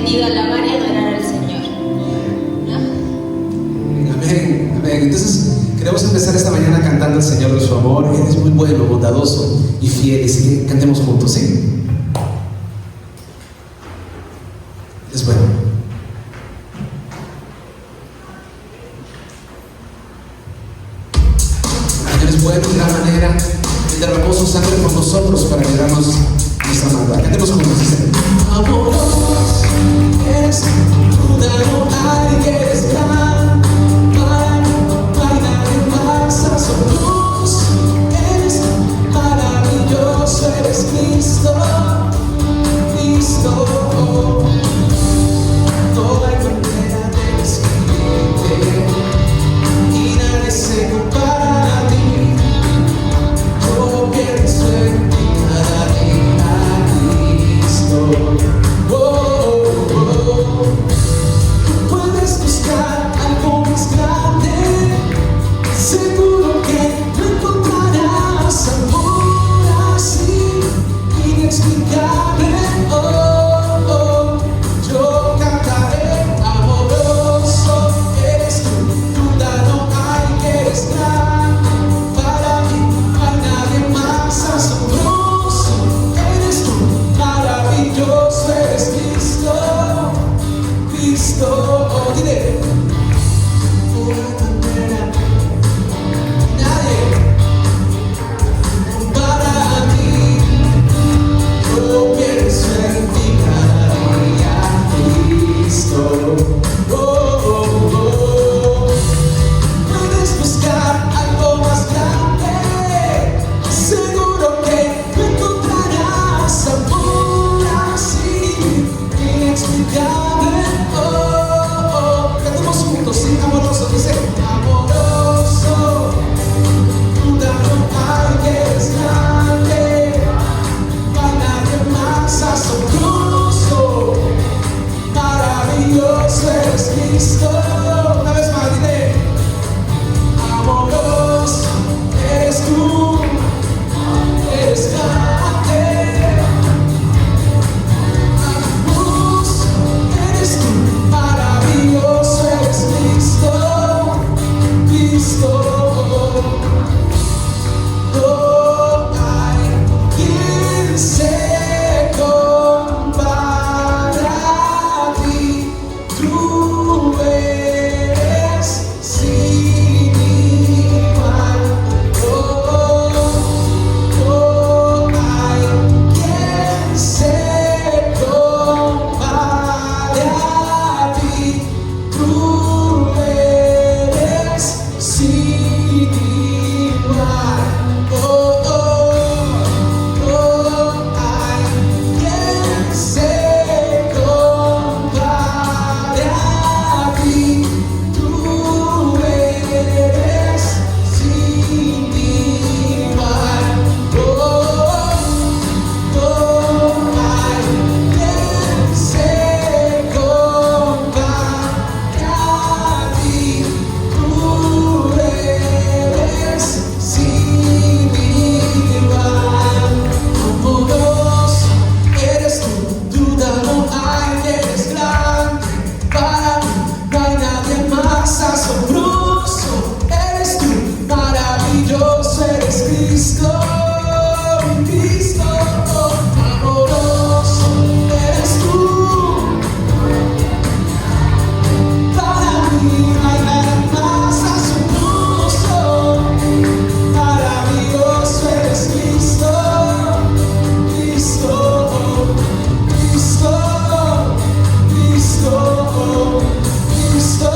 venido a alabar y adorar al Señor. ¿No? Amén, amén. Entonces, queremos empezar esta mañana cantando al Señor de su amor. Él es muy bueno, bondadoso y fiel. Así que cantemos juntos, ¿sí? Es bueno. Él es bueno de gran manera. Él derramó su sangre por nosotros para librarnos de nuestra maldad. Cantemos juntos, dice: amoroso eres tú, no hay que eres gran, para nadie más asombroso. Eres maravilloso, eres Cristo, Cristo. No hay manera de describirte y nadie se compara a ti. Yo pienso en ti cada día, Cristo. Oh, oh, oh. Tú puedes buscar algo más grande, seguro que no encontrarás amor así inexplicable. Oh, oh. Yo cantaré amoroso, eres tú, duda no hay que eres gran, para mí no hay nadie más asombroso, eres tú, maravilloso, eres Cristo, Cristo, oh, dile, una manera, nadie para mí, yo pienso en ti cada día, Cristo. Oh, oh, oh. Puedes buscar algo más grande, seguro que no encontrarás amor así inexplicable. Oh, oh. Cantemos juntos, sí, amoroso, dice: amoroso, duda no hay que eres grande, para nadie más asombroso, maravilloso eres Cristo. Una vez más, dile: amoroso, eres tú, eres grande, amoroso, eres tú, maravilloso eres Cristo, Cristo. No hay quien se compara a ti, tú eres sin igual. No hay quien se compare a ti, tú eres sin igual. No hay quien se compare a ti, tú eres sin igual. No hay quien se compare a ti, tú eres sin igual. Amoroso eres tú, duda no hay que eres grande, para mí no hay nadie más asombroso, eres tú, maravilloso, eres Cristo, Cristo. Amoroso eres tú, para mí no hay nada más asombroso, maravilloso eres Cristo, Cristo, Cristo, Cristo, Cristo.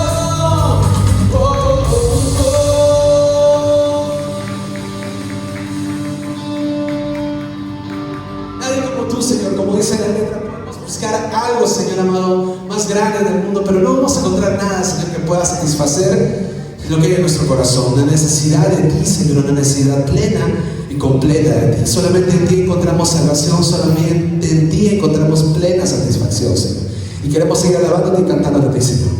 Oh, oh, oh. Nadie como tú, Señor, como dice la letra. Podemos buscar algo, Señor amado, más grande del mundo, pero no vamos a encontrar nada, Señor, que pueda satisfacer lo que hay en nuestro corazón. Una necesidad de ti, Señor, una necesidad plena y completa de ti. Solamente en ti encontramos salvación, solamente en ti encontramos plena satisfacción, Señor. Y queremos seguir alabándote y cantándote a ti, Señor.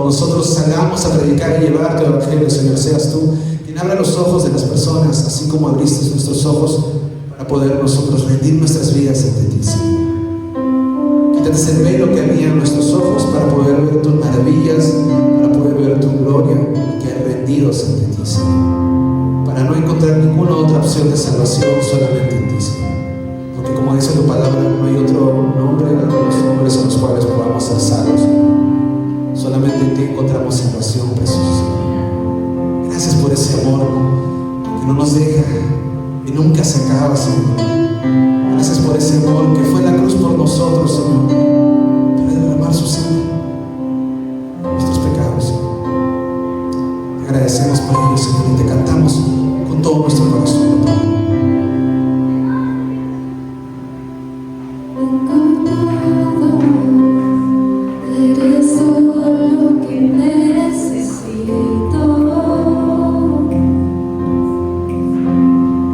cuando nosotros salgamos a predicar y llevar tu evangelio, Señor, seas tú quien abra los ojos de las personas, así como abriste nuestros ojos para poder nosotros rendir nuestras vidas ante ti, Señor. Quítate ese velo que había en nuestros ojos para poder ver tus maravillas, para poder ver tu gloria y quedar rendidos ante ti, Señor. Para no encontrar ninguna otra opción de salvación, solamente en ti, Señor. Porque como dice tu palabra, no hay otro nombre, los nombres en los cuales podamos ser salvos. Solamente en ti encontramos salvación, precioso Señor. Gracias por ese amor que no nos deja y nunca se acaba, Señor. Gracias por ese amor que fue en la cruz por nosotros, Señor, para derramar su sangre, nuestros pecados, Señor. Te agradecemos por ello, Señor, y te cantamos con todo nuestro corazón, Padre. Eres todo lo que necesito.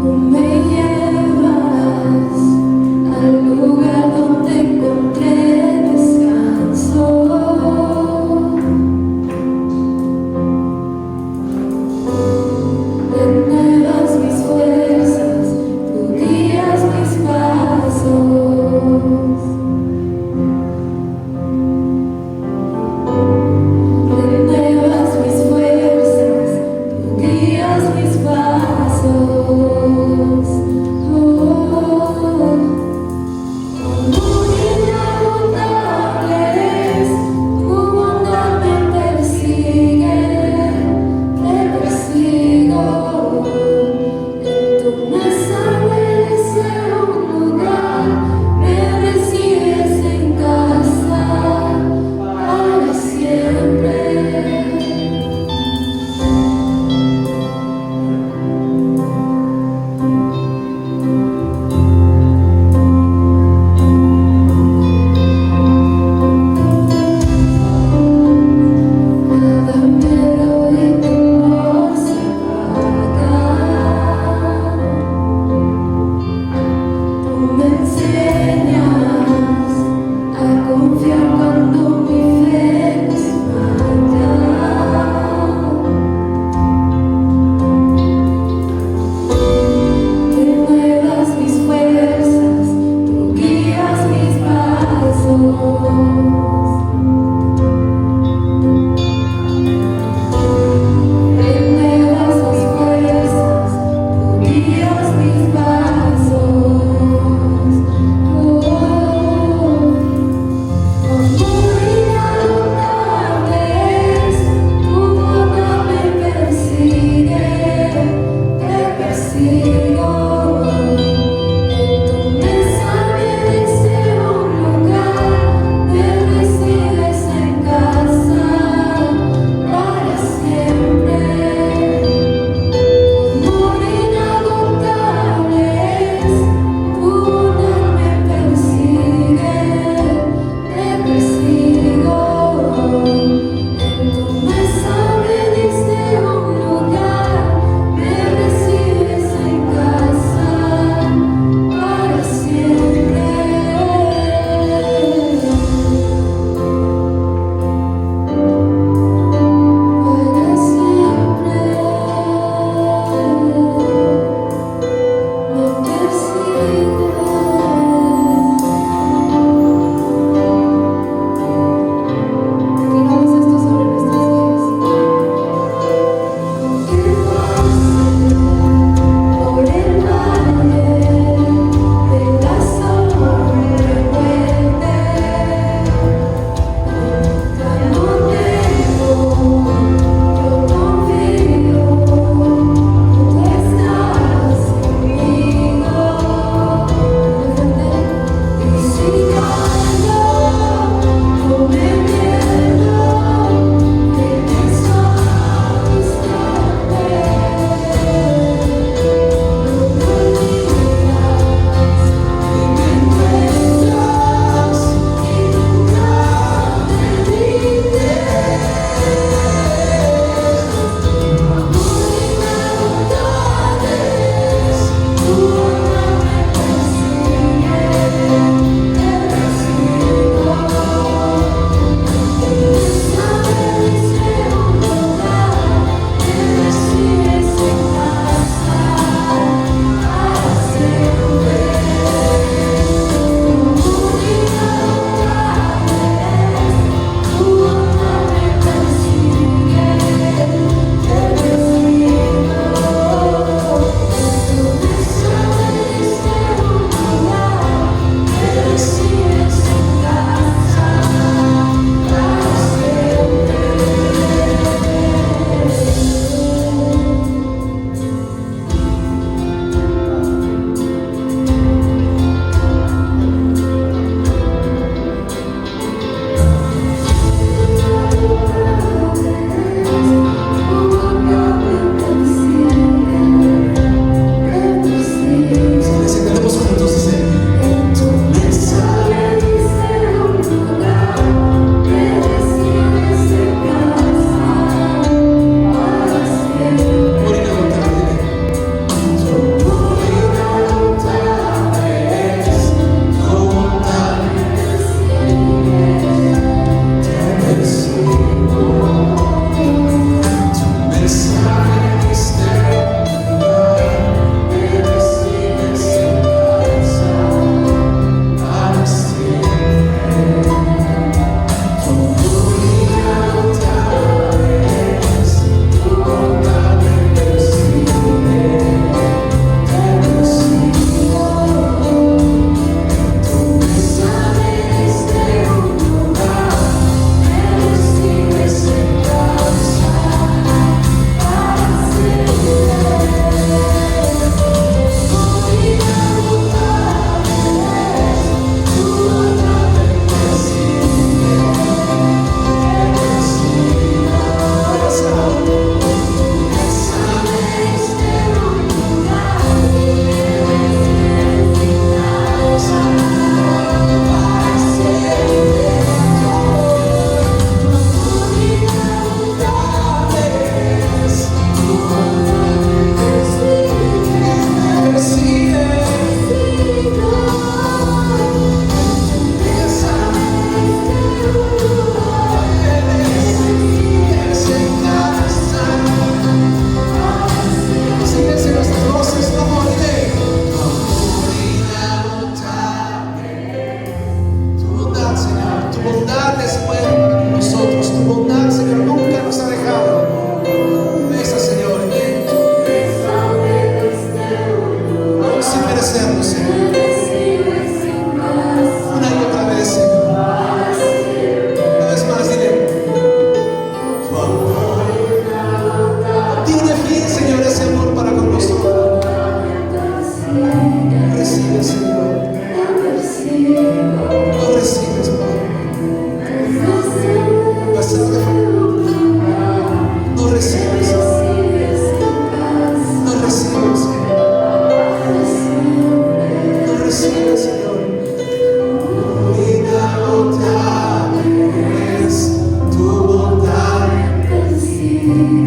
Tú me llevas al lugar donde encontré descanso. Renuevas mis fuerzas.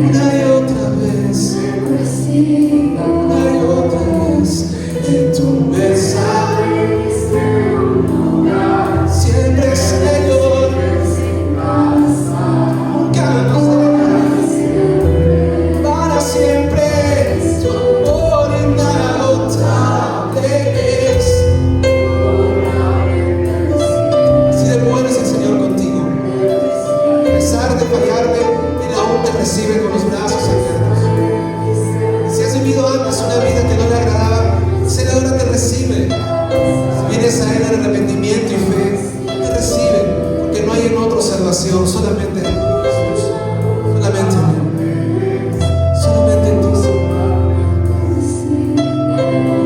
una y otra vez, recibo una y otra vez en tu mesa. Siempre, Señor, nunca nos dejarás. Para siempre, tu amor inagotable es. Si de bueno es el Señor contigo, a pesar de fallarle, Él aún te recibe con los brazos abiertos. Si has vivido antes una vida que no le agradaba, Él ahora te recibe. Si vienes a Él en arrepentimiento y fe, te recibe, porque no hay en otro salvación, solamente en Jesús, solamente en Él, solamente en Dios.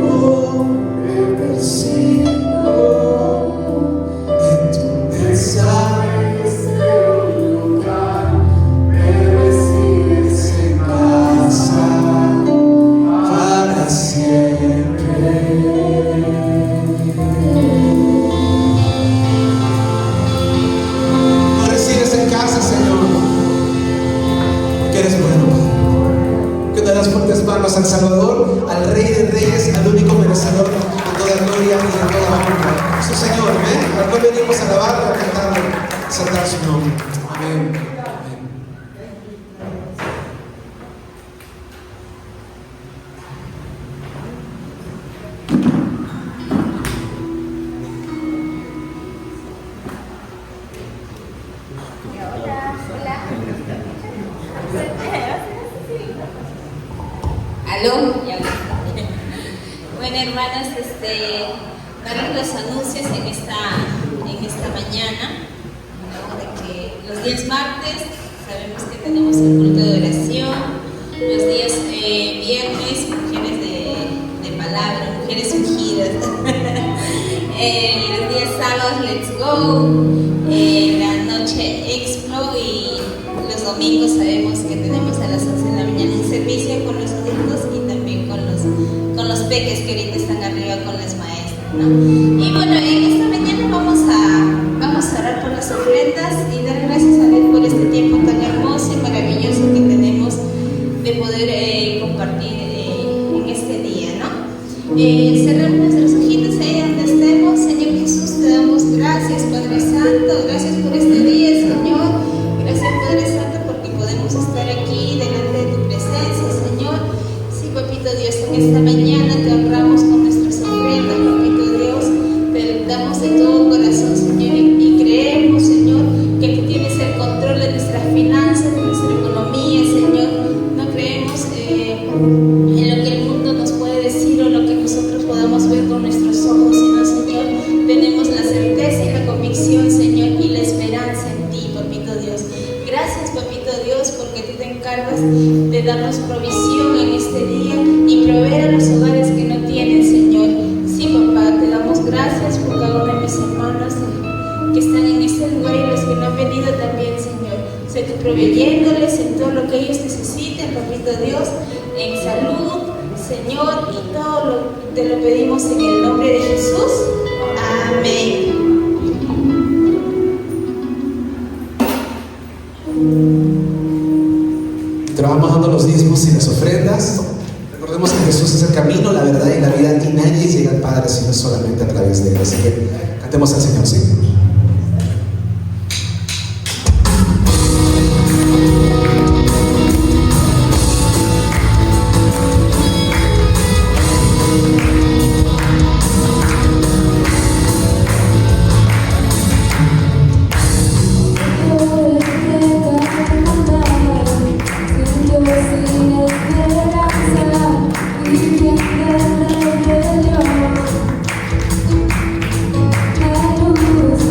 Oh, recibo en tu mesa. Me recibes en casa para siempre. Nos recibes en casa, Señor, porque eres bueno, Padre. Que te das fuertes palmas al Salvador, al Rey de Reyes, al único merecedor de toda gloria y de toda honra. Su Señor, amén. Al cual venimos a alabarlo, a cantarlo, a exaltar su nombre. Amén. Amén. Aló. Ya. Bueno, hermanas, darles los anuncios en esta mañana, ¿no? De que los días martes sabemos que tenemos el culto de oración, los días viernes, mujeres de palabra, mujeres ungidas, los días sábados, let's go, la noche explo, y los domingos sabemos que tenemos a las 11 de la mañana un servicio con los adultos y también con los peques que ahorita están arriba con las maestras, ¿no? Y bueno, en esta mañana vamos a orar por las ofrendas y dar gracias a Dios por este tiempo tan hermoso y maravilloso que tenemos de poder compartir en este día, ¿no? Cerramos nuestros ojitos ahí donde estemos. Señor Jesús, te damos gracias, Padre Santo, gracias por este día, Señor. Gracias, Padre Santo, porque podemos estar aquí delante de tu presencia, Señor. Sí, Papito Dios, en esta mañana te honramos con nuestras ofrendas, Papito Dios. Te damos de todo corazón, Señor, y creemos, Señor, que tú tienes el control de nuestras finanzas, de nuestra economía, Señor. No creemos en lo que el mundo nos puede decir o lo que nosotros podamos ver con nuestros ojos, sino, Señor, tenemos la certeza y la convicción, Señor, y la esperanza en ti, Papito Dios. Gracias, Papito Dios, porque tú te encargas de darnos provisión en este día y proveer a los hogares que no tienen, Señor. Sí, papá, te damos gracias por cada una de mis hermanas que están en este lugar y los que no han venido también, Señor. Sé tú proveyéndoles en todo lo que ellos necesiten, Papito Dios, en salud, Señor, y todo te lo pedimos en el nombre de Jesús. Amén. Trabajamos dando los diezmos y las ofrendas. Recordemos que Jesús es el camino, la verdad y la vida, y nadie llega al Padre sino solamente a través de Él. Así que cantemos al Señor, sí. Luz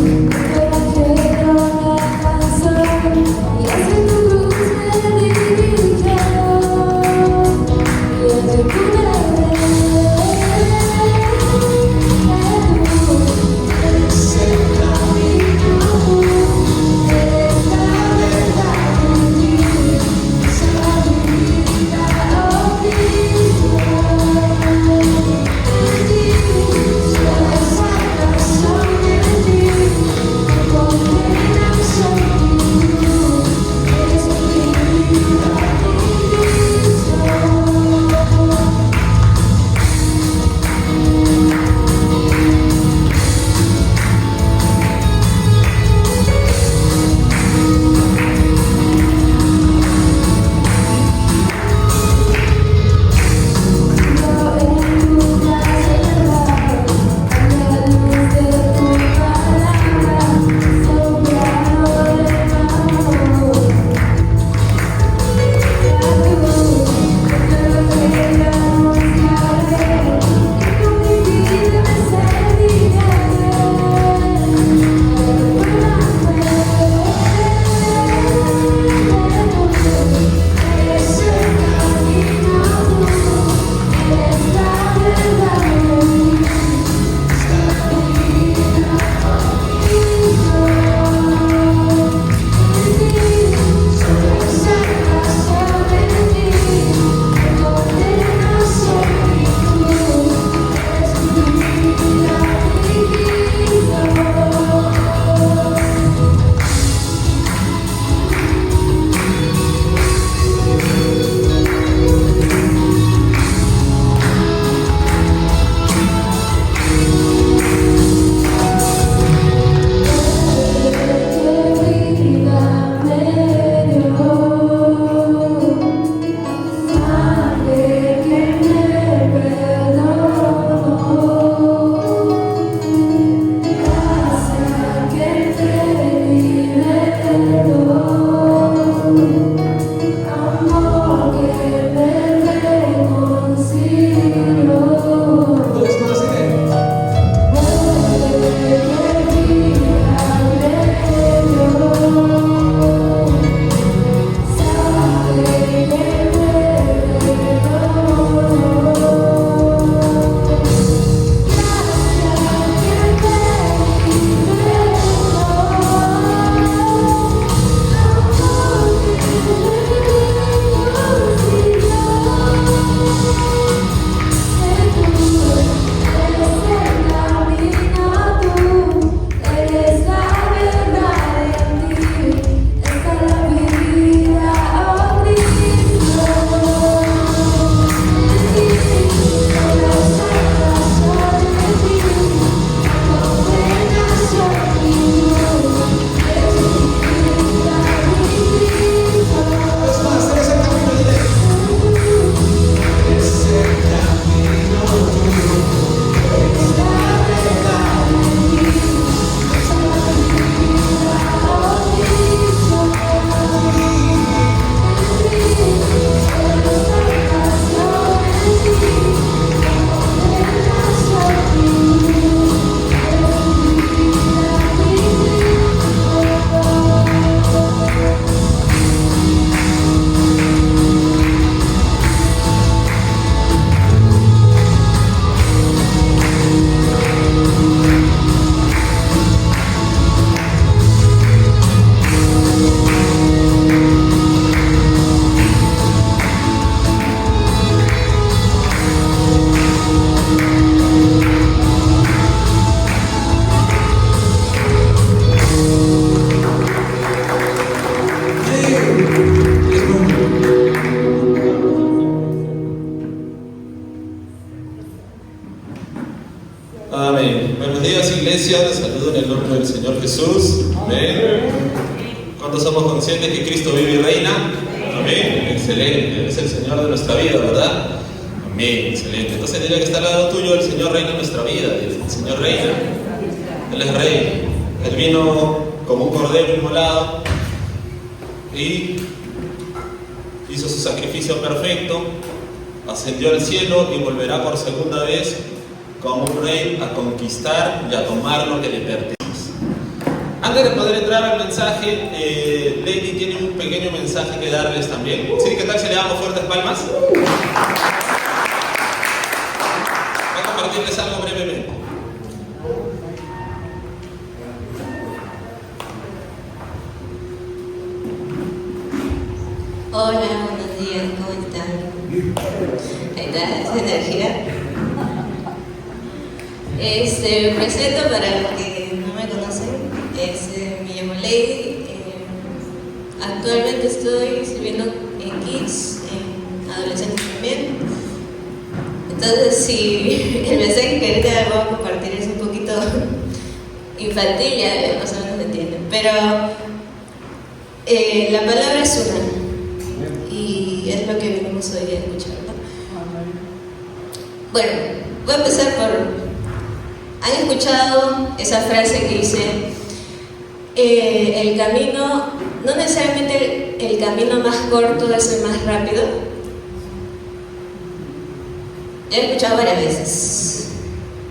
iglesia, les saludo en el nombre del Señor Jesús. Amén. ¿Cuántos somos conscientes que Cristo vive y reina? Amén. Excelente. Él es el Señor de nuestra vida, ¿verdad? Amén. Excelente. Entonces diría que está al lado tuyo, el Señor reina en nuestra vida. El Señor reina. Él es rey. Él vino como un cordero inmolado y hizo su sacrificio perfecto, ascendió al cielo y volverá por segunda vez como un rey a conquistar y a tomar lo que le pertenece. Antes de poder entrar al mensaje, Lady tiene un pequeño mensaje que darles también. ¿Sí? ¿Qué tal si le damos fuertes palmas? Va a compartirles algo brevemente. Hola, buenos días, ¿cómo están? Ahí está, esa energía. Me presento para los que no me conocen. Me llamo Lady. Actualmente estoy sirviendo en Kids, en adolescentes también. Entonces, si el mensaje que ahorita voy a compartir es un poquito infantil, ya más o menos me entienden. Pero la palabra es una. Y es lo que venimos hoy a escuchar, ¿no? Bueno, voy a empezar por... ¿Han escuchado esa frase que dice el camino, no necesariamente el camino más corto es el más rápido? Yo he escuchado varias veces,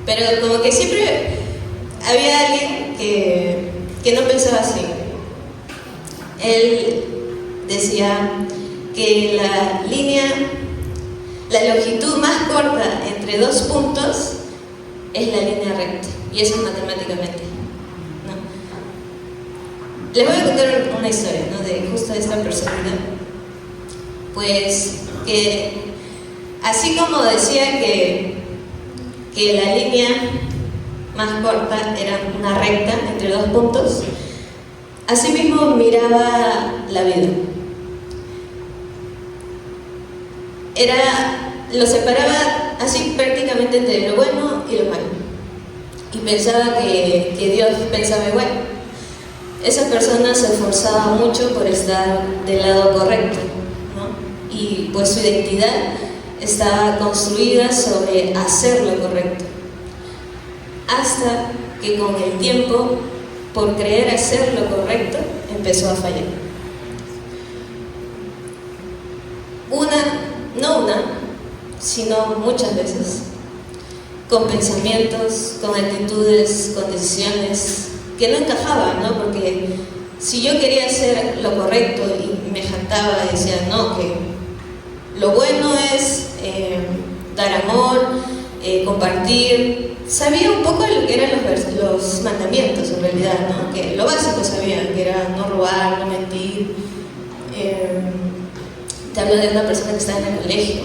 pero como que siempre había alguien que no pensaba así. Él decía que la longitud más corta entre dos puntos es la línea recta, y eso es matemáticamente, ¿no? Les voy a contar una historia, ¿no? De justo de esta persona, pues que así como decía que la línea más corta era una recta entre dos puntos, así mismo miraba la vida. Lo separaba así prácticamente entre lo bueno y lo malo. Y pensaba que Dios pensaba igual. Esa persona se esforzaba mucho por estar del lado correcto, ¿no? Y pues su identidad estaba construida sobre hacer lo correcto. Hasta que con el tiempo, por creer hacer lo correcto, empezó a fallar. No una, sino muchas veces, con pensamientos, con actitudes, con decisiones que no encajaban, ¿no? Porque si yo quería hacer lo correcto y me jactaba y decía, no, que lo bueno es dar amor, compartir, sabía un poco de lo que eran los mandamientos en realidad, ¿no? Que lo básico sabía, que era no robar, no mentir. Te hablo de una persona que está en el colegio.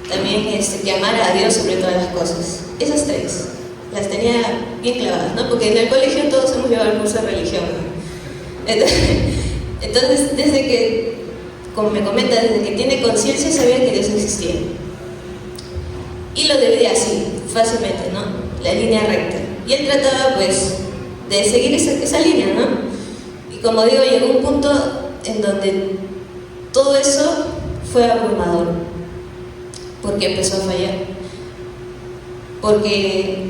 También que amara a Dios sobre todas las cosas. Esas tres las tenía bien clavadas, ¿no? Porque en el colegio todos hemos llevado el curso de religión, ¿no? Entonces, desde que, como me comenta, desde que tiene conciencia sabía que Dios existía. Y lo dividía así, fácilmente, ¿no? La línea recta. Y él trataba, pues, de seguir esa línea, ¿no? Y como digo, llegó un punto en donde todo eso fue abrumador, porque empezó a fallar, porque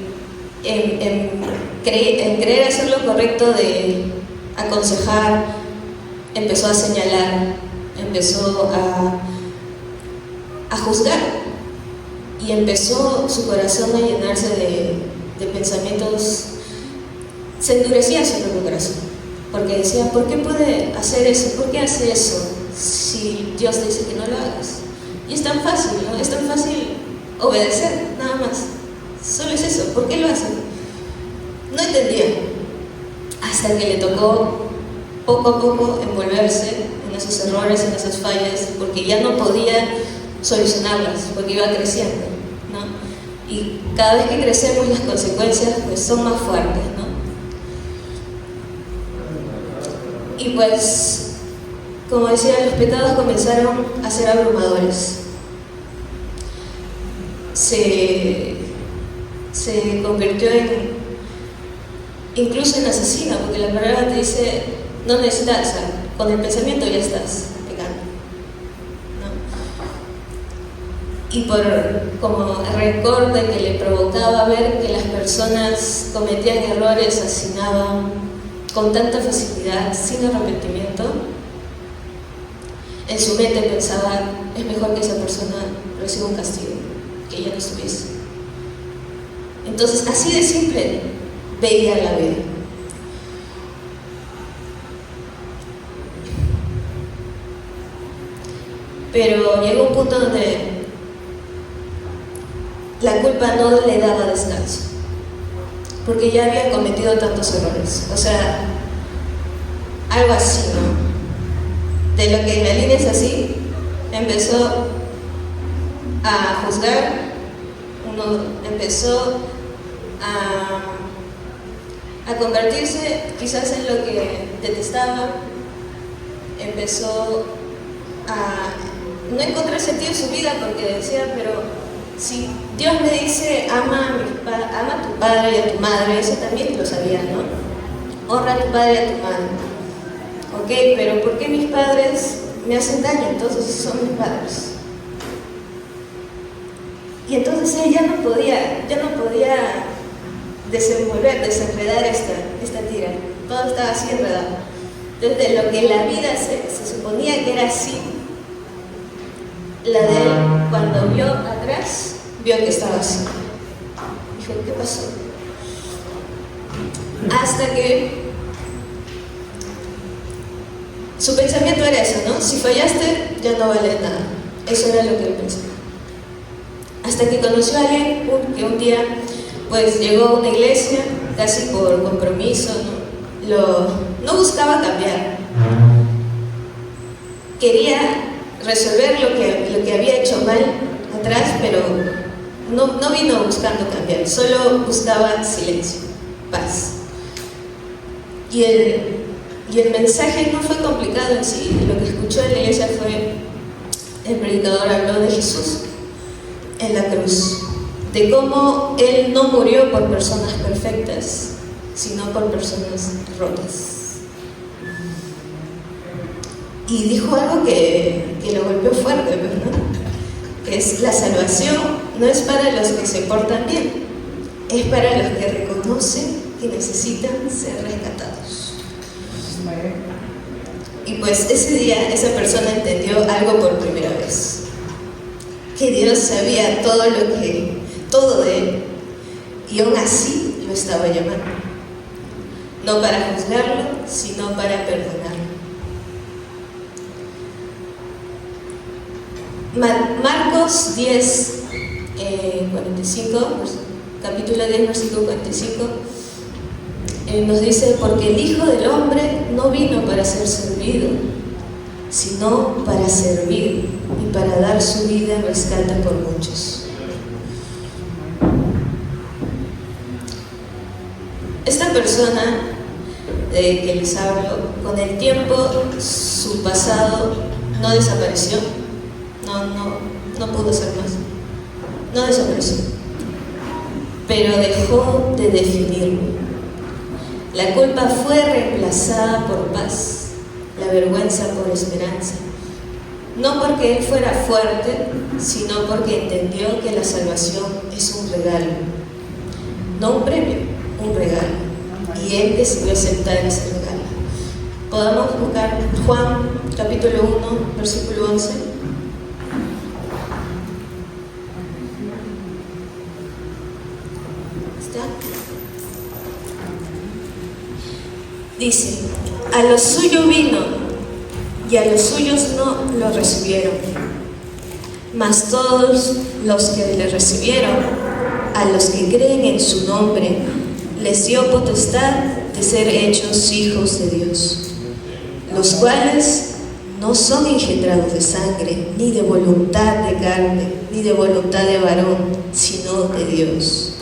en creer hacer lo correcto de aconsejar, empezó a señalar, empezó a juzgar, y empezó su corazón a llenarse de pensamientos, se endurecía su propio corazón, porque decía, ¿por qué puede hacer eso? ¿Por qué hace eso? Si Dios te dice que no lo hagas. Y es tan fácil, ¿no? Es tan fácil obedecer, nada más. Solo es eso, ¿por qué lo hace? No entendía, hasta que le tocó poco a poco envolverse en esos errores, en esas fallas, porque ya no podía solucionarlas, porque iba creciendo, ¿no? Y cada vez que crecemos las consecuencias pues son más fuertes, ¿no? Y pues, como decía, los pecados comenzaron a ser abrumadores. Se se convirtió incluso en asesino, porque la palabra te dice, no necesitas, o sea, con el pensamiento ya estás pecando, ¿no? Y por como rencor de que le provocaba ver que las personas cometían errores, asesinaban con tanta facilidad, sin arrepentimiento, en su mente pensaba, es mejor que esa persona reciba un castigo, que ya no estuviese. Entonces, así de simple veía la vida. Pero llegó un punto donde la culpa no le daba descanso, porque ya había cometido tantos errores. O sea, algo así, ¿no? De lo que la línea es así, empezó a juzgar, uno empezó a convertirse quizás en lo que detestaba, empezó a no encontrar sentido en su vida, porque decía, pero si Dios me dice ama a tu padre y a tu madre, eso también lo sabía, ¿no? Honra a tu padre y a tu madre. Ok, pero ¿por qué mis padres me hacen daño? Entonces son mis padres. Y entonces él ya no podía desenredar esta tira. Todo estaba así enredado. Entonces, de lo que la vida se suponía que era así, la de él, cuando vio atrás, vio que estaba así. Dijo, ¿qué pasó? Hasta que su pensamiento era eso, ¿no? Si fallaste, ya no vale nada. Eso era lo que él pensaba. Hasta que conoció a alguien que un día pues llegó a una iglesia, casi por compromiso, ¿no? No buscaba cambiar. Quería resolver lo que había hecho mal atrás, pero no vino buscando cambiar, solo buscaba silencio, paz. Y el mensaje no fue complicado en sí. Lo que escuchó en la iglesia fue, el predicador habló de Jesús en la cruz, de cómo Él no murió por personas perfectas, sino por personas rotas. Y dijo algo que lo golpeó fuerte, ¿verdad? Que es, la salvación no es para los que se portan bien, es para los que reconocen que necesitan ser rescatados. Y pues ese día esa persona entendió algo por primera vez, que Dios sabía todo de él, y aún así lo estaba llamando, no para juzgarlo, sino para perdonarlo. Marcos 10, 45, capítulo 10, versículo 45, nos dice, porque el Hijo del Hombre no vino para ser servido, sino para servir y para dar su vida en rescate por muchos. Esta persona que les hablo, con el tiempo su pasado no desapareció, no pudo ser más, no desapareció, pero dejó de definirlo. La culpa fue reemplazada por paz, la vergüenza por esperanza. No porque él fuera fuerte, sino porque entendió que la salvación es un regalo. No un premio, un regalo. Y él decidió aceptar ese regalo. Podamos buscar Juan capítulo 1, versículo 11. ¿Está? Dice, a lo suyo vino, y a los suyos no lo recibieron. Mas todos los que le recibieron, a los que creen en su nombre, les dio potestad de ser hechos hijos de Dios, los cuales no son engendrados de sangre, ni de voluntad de carne, ni de voluntad de varón, sino de Dios.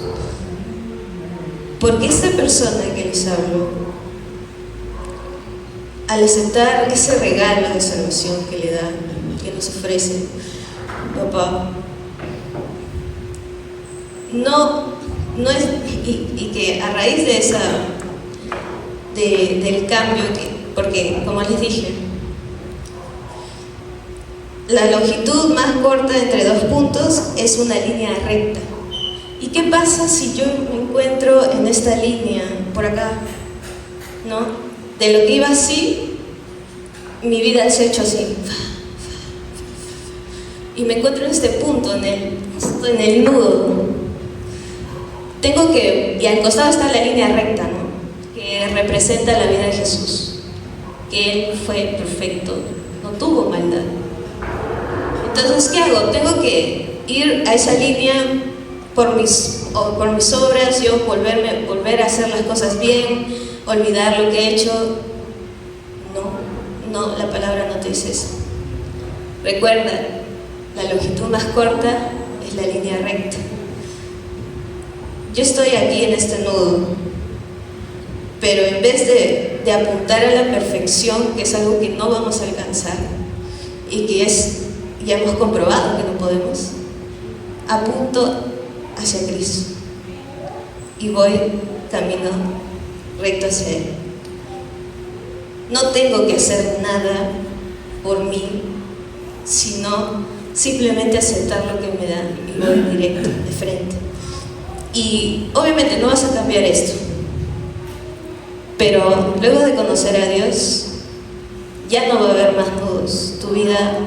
Porque esta persona que les habló, al aceptar ese regalo de salvación que le da, que nos ofrece papá, no no es, y que a raíz de del cambio, porque como les dije, la longitud más corta entre dos puntos es una línea recta. ¿Y qué pasa si yo me encuentro en esta línea, por acá, ¿no? De lo que iba así, mi vida se ha hecho así. Y me encuentro en este punto, en el nudo. Y al costado está la línea recta, ¿no? Que representa la vida de Jesús. Que Él fue perfecto, no tuvo maldad. Entonces, ¿qué hago? Tengo que ir a esa línea por mis obras, yo volver a hacer las cosas bien, olvidar lo que he hecho. No, la palabra no te dice eso. Recuerda, la longitud más corta es la línea recta. Yo estoy aquí en este nudo, pero en vez de apuntar a la perfección, que es algo que no vamos a alcanzar y que ya hemos comprobado que no podemos, apunto hacia Cristo y voy camino recto hacia Él. No tengo que hacer nada por mí, sino simplemente aceptar lo que me da y voy directo, de frente. Y obviamente no vas a cambiar esto, pero luego de conocer a Dios ya no va a haber más nudos, tu vida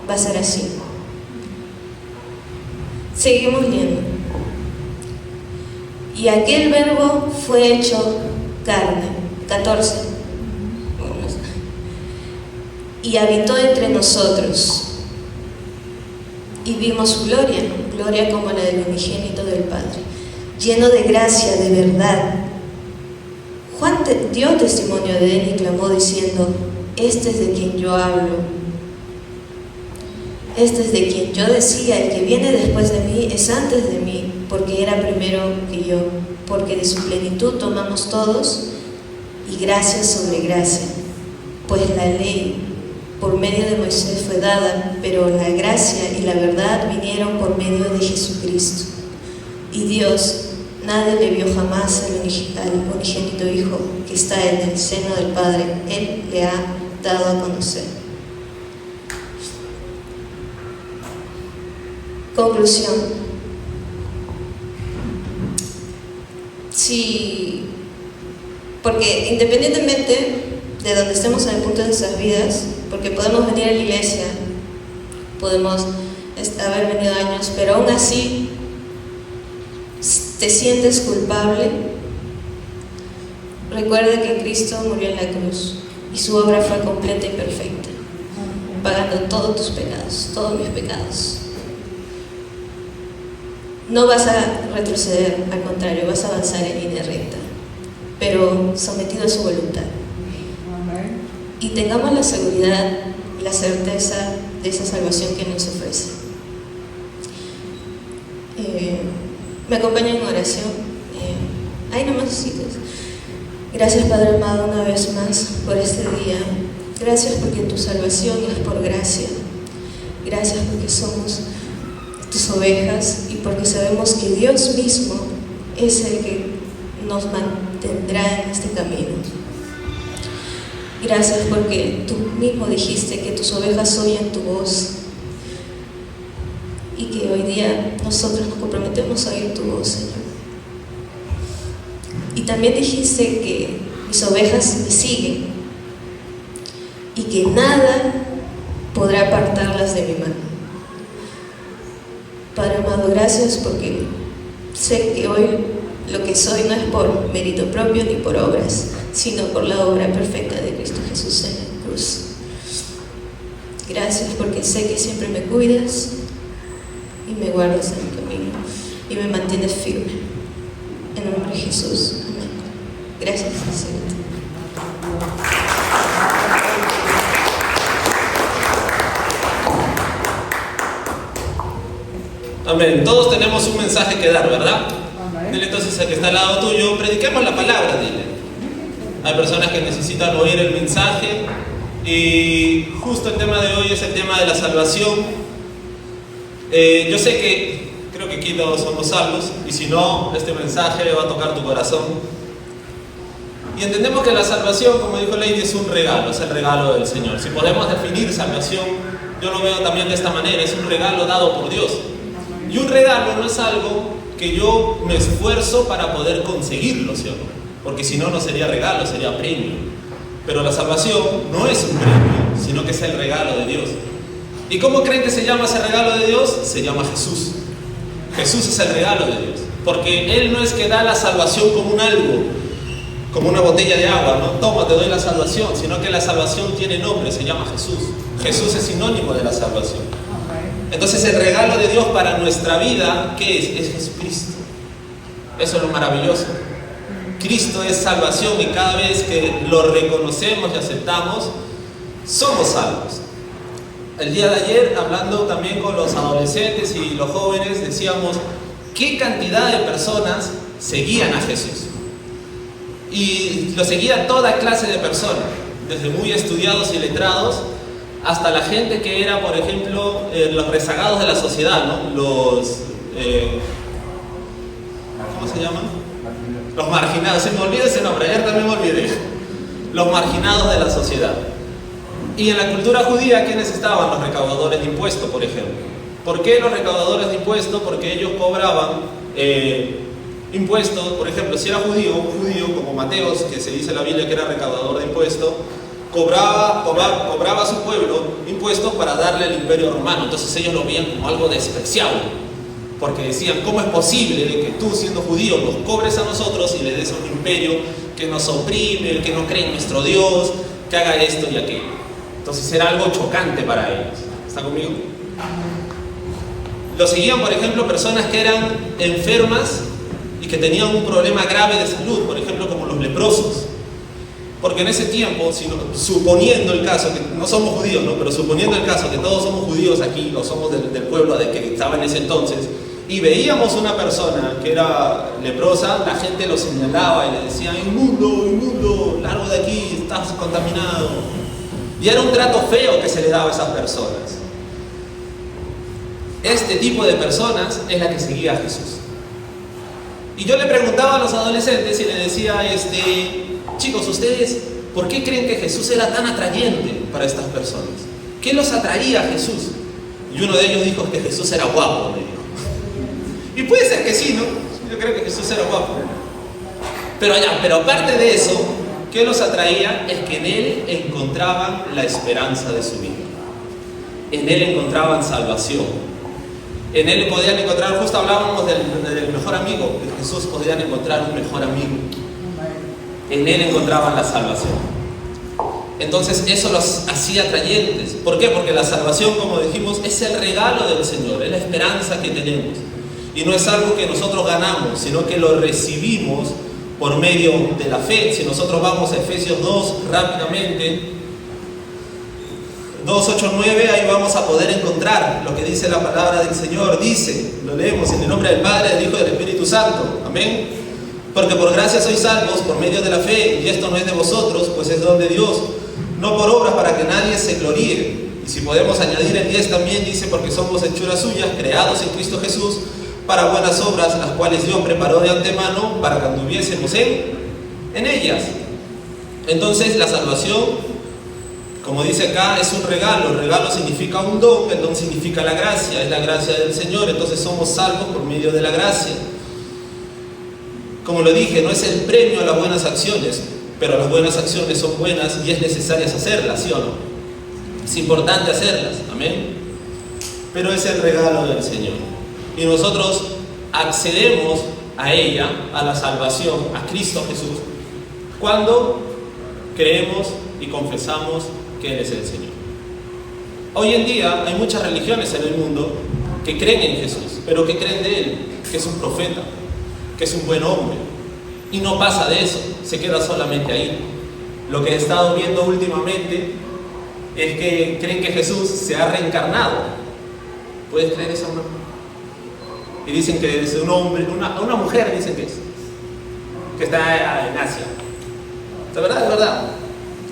va a ser así. Seguimos leyendo. Y aquel verbo fue hecho carne, 14, y habitó entre nosotros, y vimos su gloria como la del unigénito del Padre, lleno de gracia, de verdad. Juan dio testimonio de él y clamó diciendo: este es de quien yo hablo. Este es de quien yo decía: el que viene después de mí es antes de mí, porque era primero que yo, porque de su plenitud tomamos todos, y gracia sobre gracia. Pues la ley por medio de Moisés fue dada, pero la gracia y la verdad vinieron por medio de Jesucristo. Y Dios nadie le vio jamás al unigénito Hijo que está en el seno del Padre. Él le ha dado a conocer. Conclusión. Porque independientemente de donde estemos en el punto de nuestras vidas, porque podemos venir a la iglesia, podemos haber venido años, pero aún así te sientes culpable, recuerda que Cristo murió en la cruz y su obra fue completa y perfecta, pagando todos tus pecados, todos mis pecados. No vas a retroceder, al contrario, vas a avanzar en línea recta, pero sometido a su voluntad. Y tengamos la seguridad y la certeza de esa salvación que nos ofrece. Me acompañan en oración. Ay, nomás, chicos. Gracias, Padre amado, una vez más por este día. Gracias porque tu salvación es por gracia. Gracias porque somos tus ovejas y porque sabemos que Dios mismo es el que nos mantendrá en este camino. Gracias porque tú mismo dijiste que tus ovejas oyen tu voz y que hoy día nosotros nos comprometemos a oír tu voz, Señor. Y también dijiste que mis ovejas me siguen y que nada podrá apartarlas de mi mano. Padre amado, gracias porque sé que hoy lo que soy no es por mérito propio ni por obras, sino por la obra perfecta de Cristo Jesús en la cruz. Gracias porque sé que siempre me cuidas y me guardas en mi camino y me mantienes firme. En el nombre de Jesús. Amén. Gracias, Señor. Amén. Todos tenemos un mensaje que dar, ¿verdad? Dile entonces al que está al lado tuyo: prediquemos la palabra, dile. Hay personas que necesitan oír el mensaje y justo el tema de hoy es el tema de la salvación. Yo sé que Creo que aquí todos somos salvos, y si no, este mensaje va a tocar tu corazón. Y entendemos que la salvación, como dijo Lady, es un regalo, es el regalo del Señor. Si podemos definir salvación, yo lo veo también de esta manera, es un regalo dado por Dios. Y un regalo no es algo que yo me esfuerzo para poder conseguirlo, ¿sí o no? Porque si no, no sería regalo, sería premio. Pero la salvación no es un premio, sino que es el regalo de Dios. ¿Y cómo creen que se llama ese regalo de Dios? Se llama Jesús. Jesús es el regalo de Dios. Porque Él no es que da la salvación como un algo, como una botella de agua, ¿no? Toma, te doy la salvación, sino que la salvación tiene nombre, se llama Jesús. Jesús es sinónimo de la salvación. Entonces el regalo de Dios para nuestra vida, ¿qué es? Es Jesucristo. Eso es lo maravilloso. Cristo es salvación y cada vez que lo reconocemos y aceptamos, somos salvos. El día de ayer, hablando también con los adolescentes y los jóvenes, decíamos, ¿qué cantidad de personas seguían a Jesús? Y lo seguía toda clase de personas, desde muy estudiados y letrados, hasta la gente que era, por ejemplo, los rezagados de la sociedad, ¿no? ¿Cómo se llaman? Los marginados. Se me olvida ese nombre, ayer también me olvidé. Los marginados de la sociedad. Y en la cultura judía, ¿quiénes estaban? Los recaudadores de impuestos, por ejemplo. ¿Por qué los recaudadores de impuestos? Porque ellos cobraban impuestos. Por ejemplo, si era judío, un judío como Mateos, que se dice en la Biblia que era recaudador de impuestos, cobraba a su pueblo impuestos para darle al imperio romano. Entonces ellos lo veían como algo despreciable, porque decían, ¿cómo es posible que tú, siendo judío, nos cobres a nosotros y le des a un imperio que nos oprime, que no cree en nuestro Dios, que haga esto y aquello? Entonces era algo chocante para ellos. ¿Está conmigo? Lo seguían, por ejemplo, personas que eran enfermas y que tenían un problema grave de salud, por ejemplo, como los leprosos. Porque en ese tiempo, suponiendo el caso, que no somos judíos, ¿no? Pero suponiendo el caso que todos somos judíos aquí, o somos del pueblo de que estaba en ese entonces, y veíamos una persona que era leprosa, la gente lo señalaba y le decía, inmundo, inmundo, largo de aquí, estás contaminado. Y era un trato feo que se le daba a esas personas. Este tipo de personas es la que seguía a Jesús. Y yo le preguntaba a los adolescentes y le decía, chicos, ¿ustedes por qué creen que Jesús era tan atrayente para estas personas? ¿Qué los atraía a Jesús? Y uno de ellos dijo que Jesús era guapo, me dijo. Y puede ser que sí, ¿no? Yo creo que Jesús era guapo. Pero aparte de eso, ¿qué los atraía? Es que en Él encontraban la esperanza de su vida. En Él encontraban salvación. En Él podían encontrar, justo hablábamos del mejor amigo, de Jesús podían encontrar un mejor amigo. En Él encontraban la salvación. Entonces eso los hacía atrayentes. ¿Por qué? Porque la salvación, como dijimos, es el regalo del Señor, es la esperanza que tenemos. Y no es algo que nosotros ganamos, sino que lo recibimos por medio de la fe. Si nosotros vamos a Efesios 2 rápidamente, 2, 8, 9, ahí vamos a poder encontrar lo que dice la palabra del Señor. Dice, lo leemos en el nombre del Padre, del Hijo y del Espíritu Santo. Amén. Porque por gracia sois salvos por medio de la fe, y esto no es de vosotros, pues es don de Dios, no por obras para que nadie se gloríe. Y si podemos añadir el 10 también, dice, porque somos hechuras suyas, creados en Cristo Jesús, para buenas obras, las cuales Dios preparó de antemano para que anduviésemos en ellas. Entonces la salvación, como dice acá, es un regalo. El regalo significa un don, el don significa la gracia, es la gracia del Señor. Entonces somos salvos por medio de la gracia. Como lo dije, no es el premio a las buenas acciones, pero las buenas acciones son buenas y es necesario hacerlas, ¿sí o no? Es importante hacerlas, amén. Pero es el regalo del Señor. Y nosotros accedemos a ella, a la salvación, a Cristo Jesús, cuando creemos y confesamos que Él es el Señor. Hoy en día hay muchas religiones en el mundo que creen en Jesús, pero que creen de Él, que es un profeta, que es un buen hombre, y no pasa de eso, se queda solamente ahí. Lo que he estado viendo últimamente es que creen que Jesús se ha reencarnado. ¿Puedes creer eso, no? Y dicen que es un hombre, una mujer, dicen que está en Asia. ¿De verdad? ¿De verdad?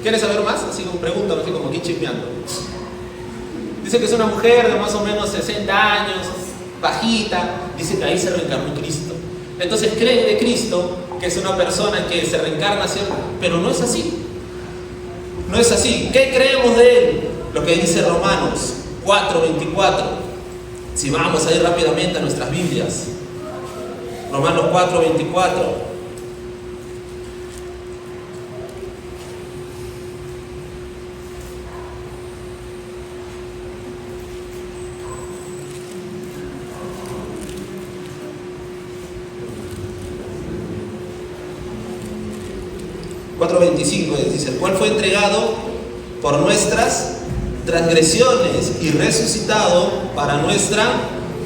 ¿Quieres saber más? Así como preguntan, como aquí chismeando. Dice que es una mujer de más o menos 60 años, bajita, dice que ahí se reencarnó Cristo. Entonces creen de Cristo que es una persona que se reencarna, pero no es así. No es así. ¿Qué creemos de Él? Lo que dice Romanos 4:24. Si vamos a ir rápidamente a nuestras Biblias. Romanos 4:24. Dice, el cual fue entregado por nuestras transgresiones y resucitado para nuestra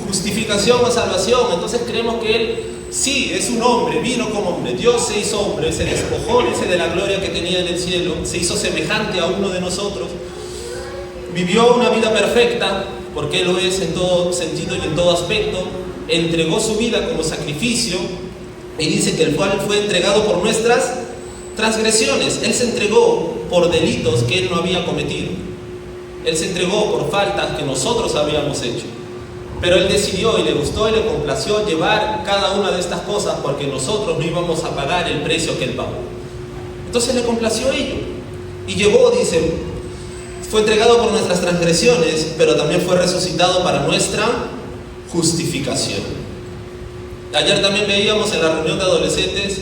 justificación o salvación. Entonces creemos que Él sí es un hombre, vino como hombre, Dios se hizo hombre, se despojó de la gloria que tenía en el cielo, se hizo semejante a uno de nosotros, vivió una vida perfecta, porque Él lo es en todo sentido y en todo aspecto, entregó su vida como sacrificio, y dice que el cual fue entregado por nuestras transgresiones. Él se entregó por delitos que Él no había cometido. Él se entregó por faltas que nosotros habíamos hecho. Pero Él decidió y le gustó y le complació llevar cada una de estas cosas porque nosotros no íbamos a pagar el precio que Él pagó. Entonces le complació ello. Y llevó, dice, fue entregado por nuestras transgresiones, pero también fue resucitado para nuestra justificación. Ayer también veíamos en la reunión de adolescentes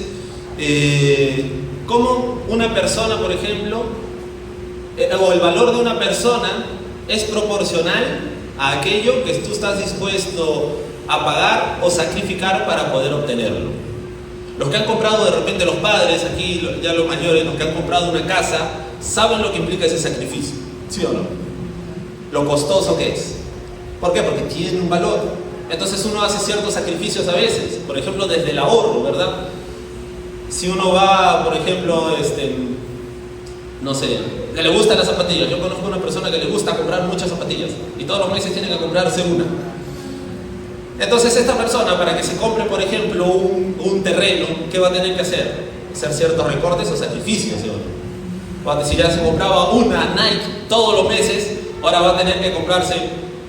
cómo una persona, por ejemplo, o el valor de una persona es proporcional a aquello que tú estás dispuesto a pagar o sacrificar para poder obtenerlo. Los que han comprado de repente, los padres aquí, ya los mayores, los que han comprado una casa, saben lo que implica ese sacrificio, ¿sí o no? Lo costoso que es. ¿Por qué? Porque tiene un valor. Entonces uno hace ciertos sacrificios a veces, por ejemplo desde el ahorro, ¿verdad? Si uno va, por ejemplo, no sé, que le gustan las zapatillas. Yo conozco a una persona que le gusta comprar muchas zapatillas y todos los meses tiene que comprarse una. Entonces esta persona, para que se compre, por ejemplo, un terreno, ¿qué va a tener que hacer? Hacer ciertos recortes o sacrificios, ¿sí o no? Cuando si ya se compraba una Nike todos los meses, ahora va a tener que comprarse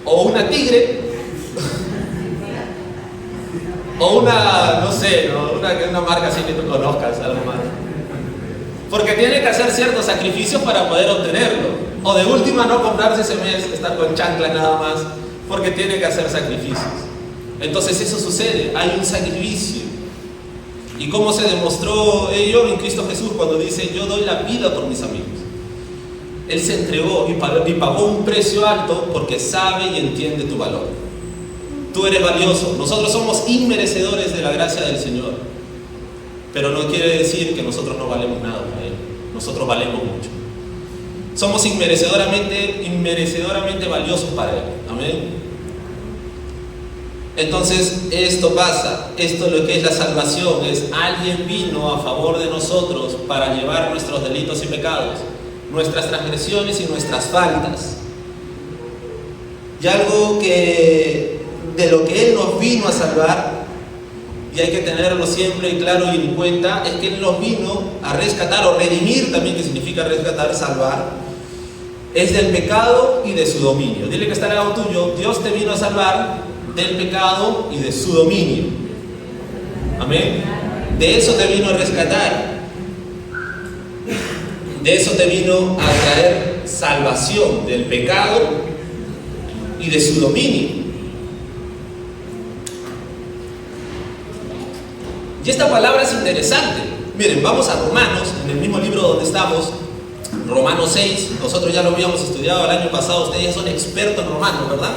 o una Tigre o una, no sé, ¿no? una marca así que tú conozcas, algo más. Porque tiene que hacer ciertos sacrificios para poder obtenerlo. O de última no comprarse ese mes, estar con chancla nada más, porque tiene que hacer sacrificios. Entonces eso sucede, hay un sacrificio. ¿Y cómo se demostró ello en Cristo Jesús cuando dice, yo doy la vida por mis amigos? Él se entregó y pagó un precio alto porque sabe y entiende tu valor. Tú eres valioso. Nosotros somos inmerecedores de la gracia del Señor. Pero no quiere decir que nosotros no valemos nada para Él. Nosotros valemos mucho. Somos inmerecedoramente valiosos para Él. Amén. Entonces esto pasa. Esto es lo que es la salvación. Es alguien vino a favor de nosotros para llevar nuestros delitos y pecados, nuestras transgresiones y nuestras faltas. Y algo que de lo que Él nos vino a salvar, y hay que tenerlo siempre claro y en cuenta, es que Él nos vino a rescatar o redimir, también que significa rescatar, salvar, es del pecado y de su dominio. Dile que está al lado tuyo, Dios te vino a salvar del pecado y de su dominio. Amén. De eso te vino a rescatar. De eso te vino a traer salvación, del pecado y de su dominio. Y esta palabra es interesante. Miren, vamos a Romanos, en el mismo libro donde estamos, Romanos 6. Nosotros ya lo habíamos estudiado el año pasado. Ustedes ya son expertos en Romanos, ¿verdad?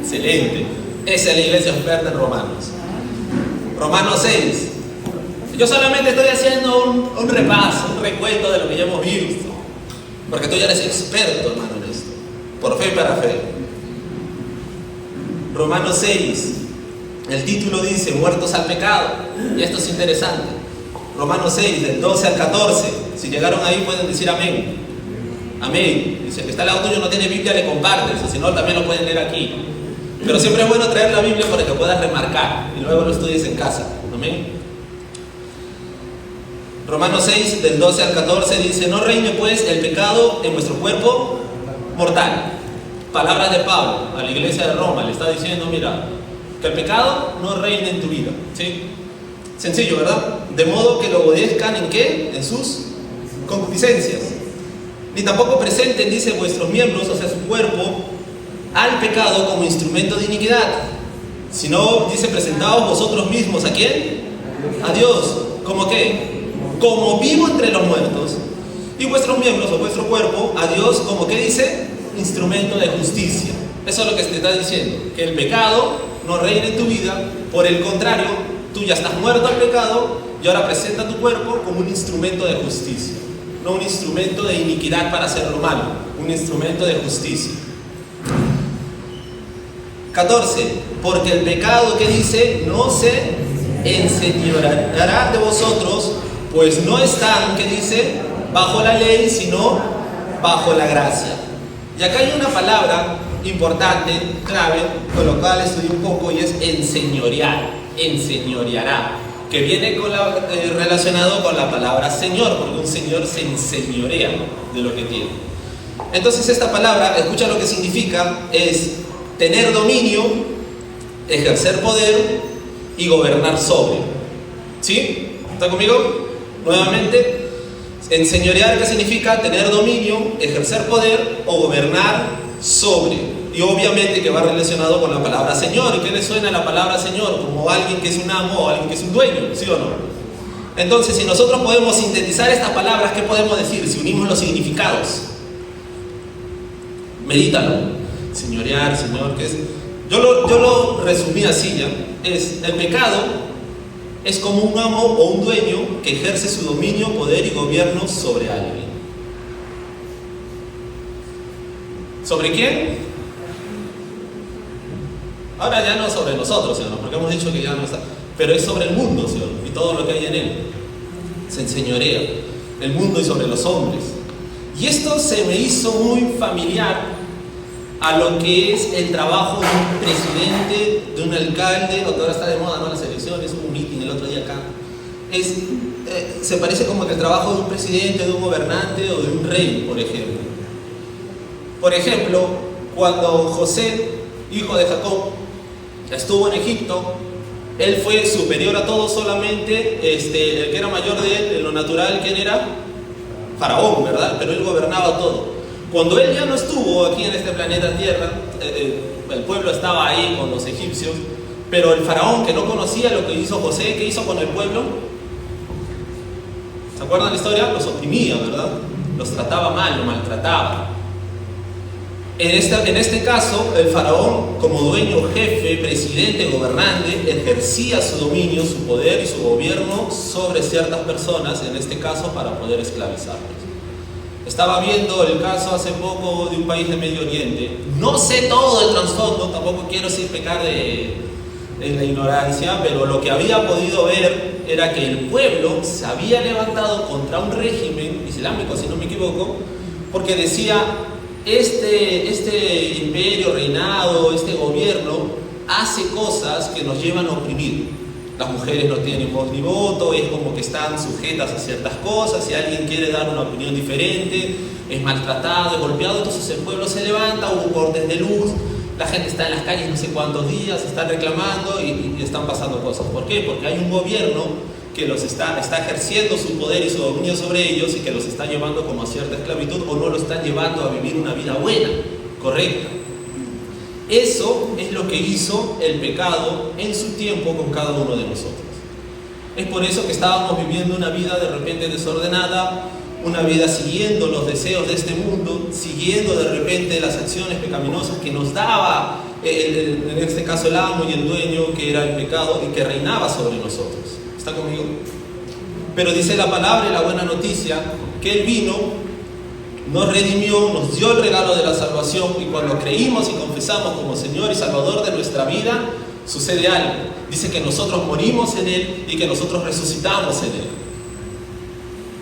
Excelente. Esa es la iglesia experta en Romanos. Romanos 6. Yo solamente estoy haciendo un repaso, un recuento de lo que ya hemos visto, porque tú ya eres experto, hermano, en esto. Por fe y para fe. Romanos 6. El título dice, muertos al pecado. Y esto es interesante. Romanos 6, del 12 al 14. Si llegaron ahí pueden decir amén. Amén. Dice, que está al lado tuyo no tiene Biblia, le compartes. O si no, también lo pueden leer aquí. Pero siempre es bueno traer la Biblia para que puedas remarcar y luego lo estudies en casa. Amén. Romanos 6, del 12 al 14 dice, no reine pues el pecado en vuestro cuerpo mortal. Palabras de Pablo a la iglesia de Roma. Le está diciendo, mira, Que el pecado no reine en tu vida, ¿sí? Sencillo, ¿verdad? De modo que lo obedezcan ¿en qué? En sus concupiscencias. Ni tampoco presenten, dice, vuestros miembros, o sea, su cuerpo, al pecado como instrumento de iniquidad, sino, dice, presentaos vosotros mismos, ¿a quién? A Dios. ¿Cómo qué? Como vivo entre los muertos, y vuestros miembros o vuestro cuerpo a Dios como, ¿qué dice? Instrumento de justicia. Eso es lo que te está diciendo, que el pecado no reine en tu vida. Por el contrario, tú ya estás muerto al pecado y ahora presenta tu cuerpo como un instrumento de justicia, no un instrumento de iniquidad para hacer lo malo, un instrumento de justicia. 14. Porque el pecado, que dice, no se enseñoreará de vosotros, pues no están, que dice, bajo la ley, sino bajo la gracia. Y acá hay una palabra importante, clave, con lo cual estudié un poco, y es enseñorear, enseñoreará, que viene con relacionado con la palabra señor, porque un señor se enseñorea de lo que tiene. Entonces esta palabra, escucha lo que significa, es tener dominio, ejercer poder y gobernar sobre. ¿Sí? ¿Está conmigo? Nuevamente, enseñorear, ¿qué significa? Tener dominio, ejercer poder o gobernar sobre. Y obviamente que va relacionado con la palabra señor. ¿Y qué le suena la palabra señor? Como alguien que es un amo o alguien que es un dueño, ¿sí o no? Entonces, si nosotros podemos sintetizar estas palabras, ¿qué podemos decir? Si unimos los significados. Medítalo. Señorear, señor, ¿qué es? Yo lo resumí así, ¿ya? El pecado es como un amo o un dueño que ejerce su dominio, poder y gobierno sobre alguien. ¿Sobre quién? Ahora ya no sobre nosotros, ¿sí o no? Porque hemos dicho que ya no está. Pero es sobre el mundo, ¿sí o no? Y todo lo que hay en él. Se enseñorea el mundo y sobre los hombres. Y esto se me hizo muy familiar a lo que es el trabajo de un presidente, de un alcalde, o que ahora está de moda, ¿no? Las elecciones, hubo un meeting el otro día acá. Se parece como que el trabajo de un presidente, de un gobernante o de un rey, por ejemplo. Por ejemplo, cuando José, hijo de Jacob, estuvo en Egipto, él fue superior a todos, solamente el que era mayor de él, en lo natural, ¿quién era? Faraón, ¿verdad? Pero él gobernaba todo. Cuando él ya no estuvo aquí en este planeta Tierra, el pueblo estaba ahí con los egipcios, pero el faraón, que no conocía lo que hizo José, ¿qué hizo con el pueblo? ¿Se acuerdan la historia? Los oprimía, ¿verdad? Los trataba mal, los maltrataba. En este caso, el faraón, como dueño, jefe, presidente, gobernante, ejercía su dominio, su poder y su gobierno sobre ciertas personas, en este caso para poder esclavizarlos. Estaba viendo el caso hace poco de un país de Medio Oriente. No sé todo el trasfondo, tampoco quiero pecar en la ignorancia, pero lo que había podido ver era que el pueblo se había levantado contra un régimen islámico, si no me equivoco, porque decía, este imperio, reinado, este gobierno hace cosas que nos llevan a oprimir. Las mujeres no tienen voz ni voto, es como que están sujetas a ciertas cosas. Si alguien quiere dar una opinión diferente, es maltratado, es golpeado. Entonces el pueblo se levanta, hubo cortes de luz, la gente está en las calles no sé cuántos días, están reclamando y están pasando cosas. ¿Por qué? Porque hay un gobierno que los está ejerciendo su poder y su dominio sobre ellos y que los está llevando como a cierta esclavitud, o no lo están llevando a vivir una vida buena, correcta. Eso es lo que hizo el pecado en su tiempo con cada uno de nosotros. Es por eso que estábamos viviendo una vida de repente desordenada, una vida siguiendo los deseos de este mundo, siguiendo de repente las acciones pecaminosas que nos daba, en este caso el amo y el dueño, que era el pecado y que reinaba sobre nosotros. ¿Está conmigo? Pero dice la palabra y la buena noticia que Él vino, nos redimió, nos dio el regalo de la salvación, y cuando creímos y confesamos como Señor y Salvador de nuestra vida, sucede algo. Dice que nosotros morimos en Él y que nosotros resucitamos en Él.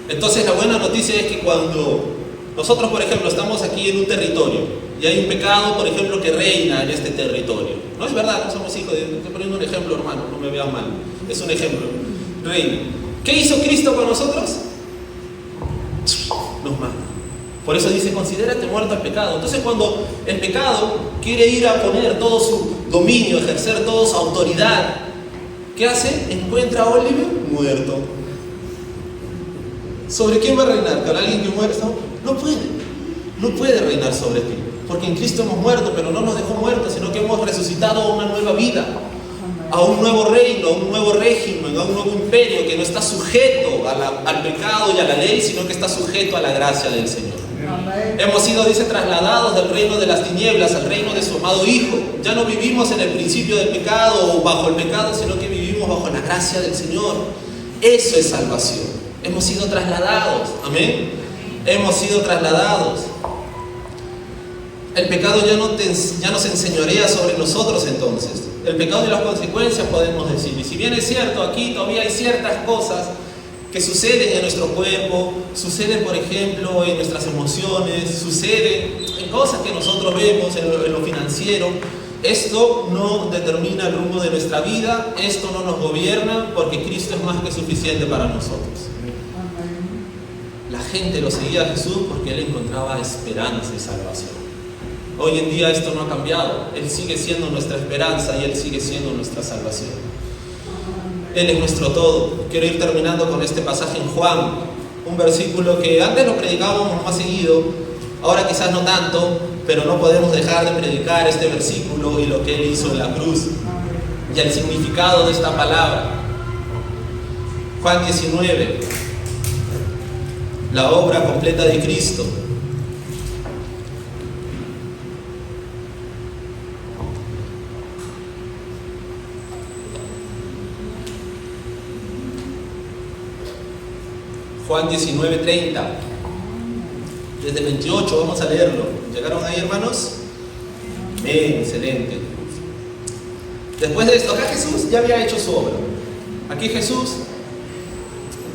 Entonces la buena noticia es que cuando nosotros, por ejemplo, estamos aquí en un territorio y hay un pecado, por ejemplo, que reina en este territorio. No es verdad, no somos hijos de Dios. Estoy poniendo un ejemplo, hermano, no me vean mal. Es un ejemplo. Reina. ¿Qué hizo Cristo con nosotros? Nos manda. Por eso dice, considérate muerto al pecado. Entonces cuando el pecado quiere ir a poner todo su dominio, ejercer toda su autoridad, ¿qué hace? Encuentra a Oliver muerto. ¿Sobre quién va a reinar? ¿Con alguien que muerto? No puede reinar sobre ti. Porque en Cristo hemos muerto, pero no nos dejó muertos, sino que hemos resucitado a una nueva vida, a un nuevo reino, a un nuevo régimen, a un nuevo imperio que no está sujeto al pecado y a la ley, sino que está sujeto a la gracia del Señor. Hemos sido, dice, trasladados del reino de las tinieblas al reino de su amado Hijo. Ya no vivimos en el principio del pecado o bajo el pecado, sino que vivimos bajo la gracia del Señor. Eso es salvación. Hemos sido trasladados. Amén. Hemos sido trasladados. El pecado ya no se enseñorea sobre nosotros entonces. El pecado y las consecuencias podemos decir. Y si bien es cierto, aquí todavía hay ciertas cosas que suceden en nuestro cuerpo, suceden por ejemplo en nuestras emociones, suceden en cosas que nosotros vemos en lo financiero. Esto no determina el rumbo de nuestra vida, esto no nos gobierna, porque Cristo es más que suficiente para nosotros. La gente lo seguía a Jesús porque Él encontraba esperanza y salvación. Hoy en día esto no ha cambiado. Él sigue siendo nuestra esperanza y Él sigue siendo nuestra salvación. Él es nuestro todo. Quiero ir terminando con este pasaje en Juan, un versículo que antes lo predicábamos más seguido, ahora quizás no tanto, pero no podemos dejar de predicar este versículo y lo que Él hizo en la cruz y el significado de esta palabra. Juan 19, la obra completa de Cristo. Juan 19:30, desde 28, vamos a leerlo. ¿Llegaron ahí, hermanos? Bien, excelente. Después de esto, acá Jesús ya había hecho su obra. Aquí Jesús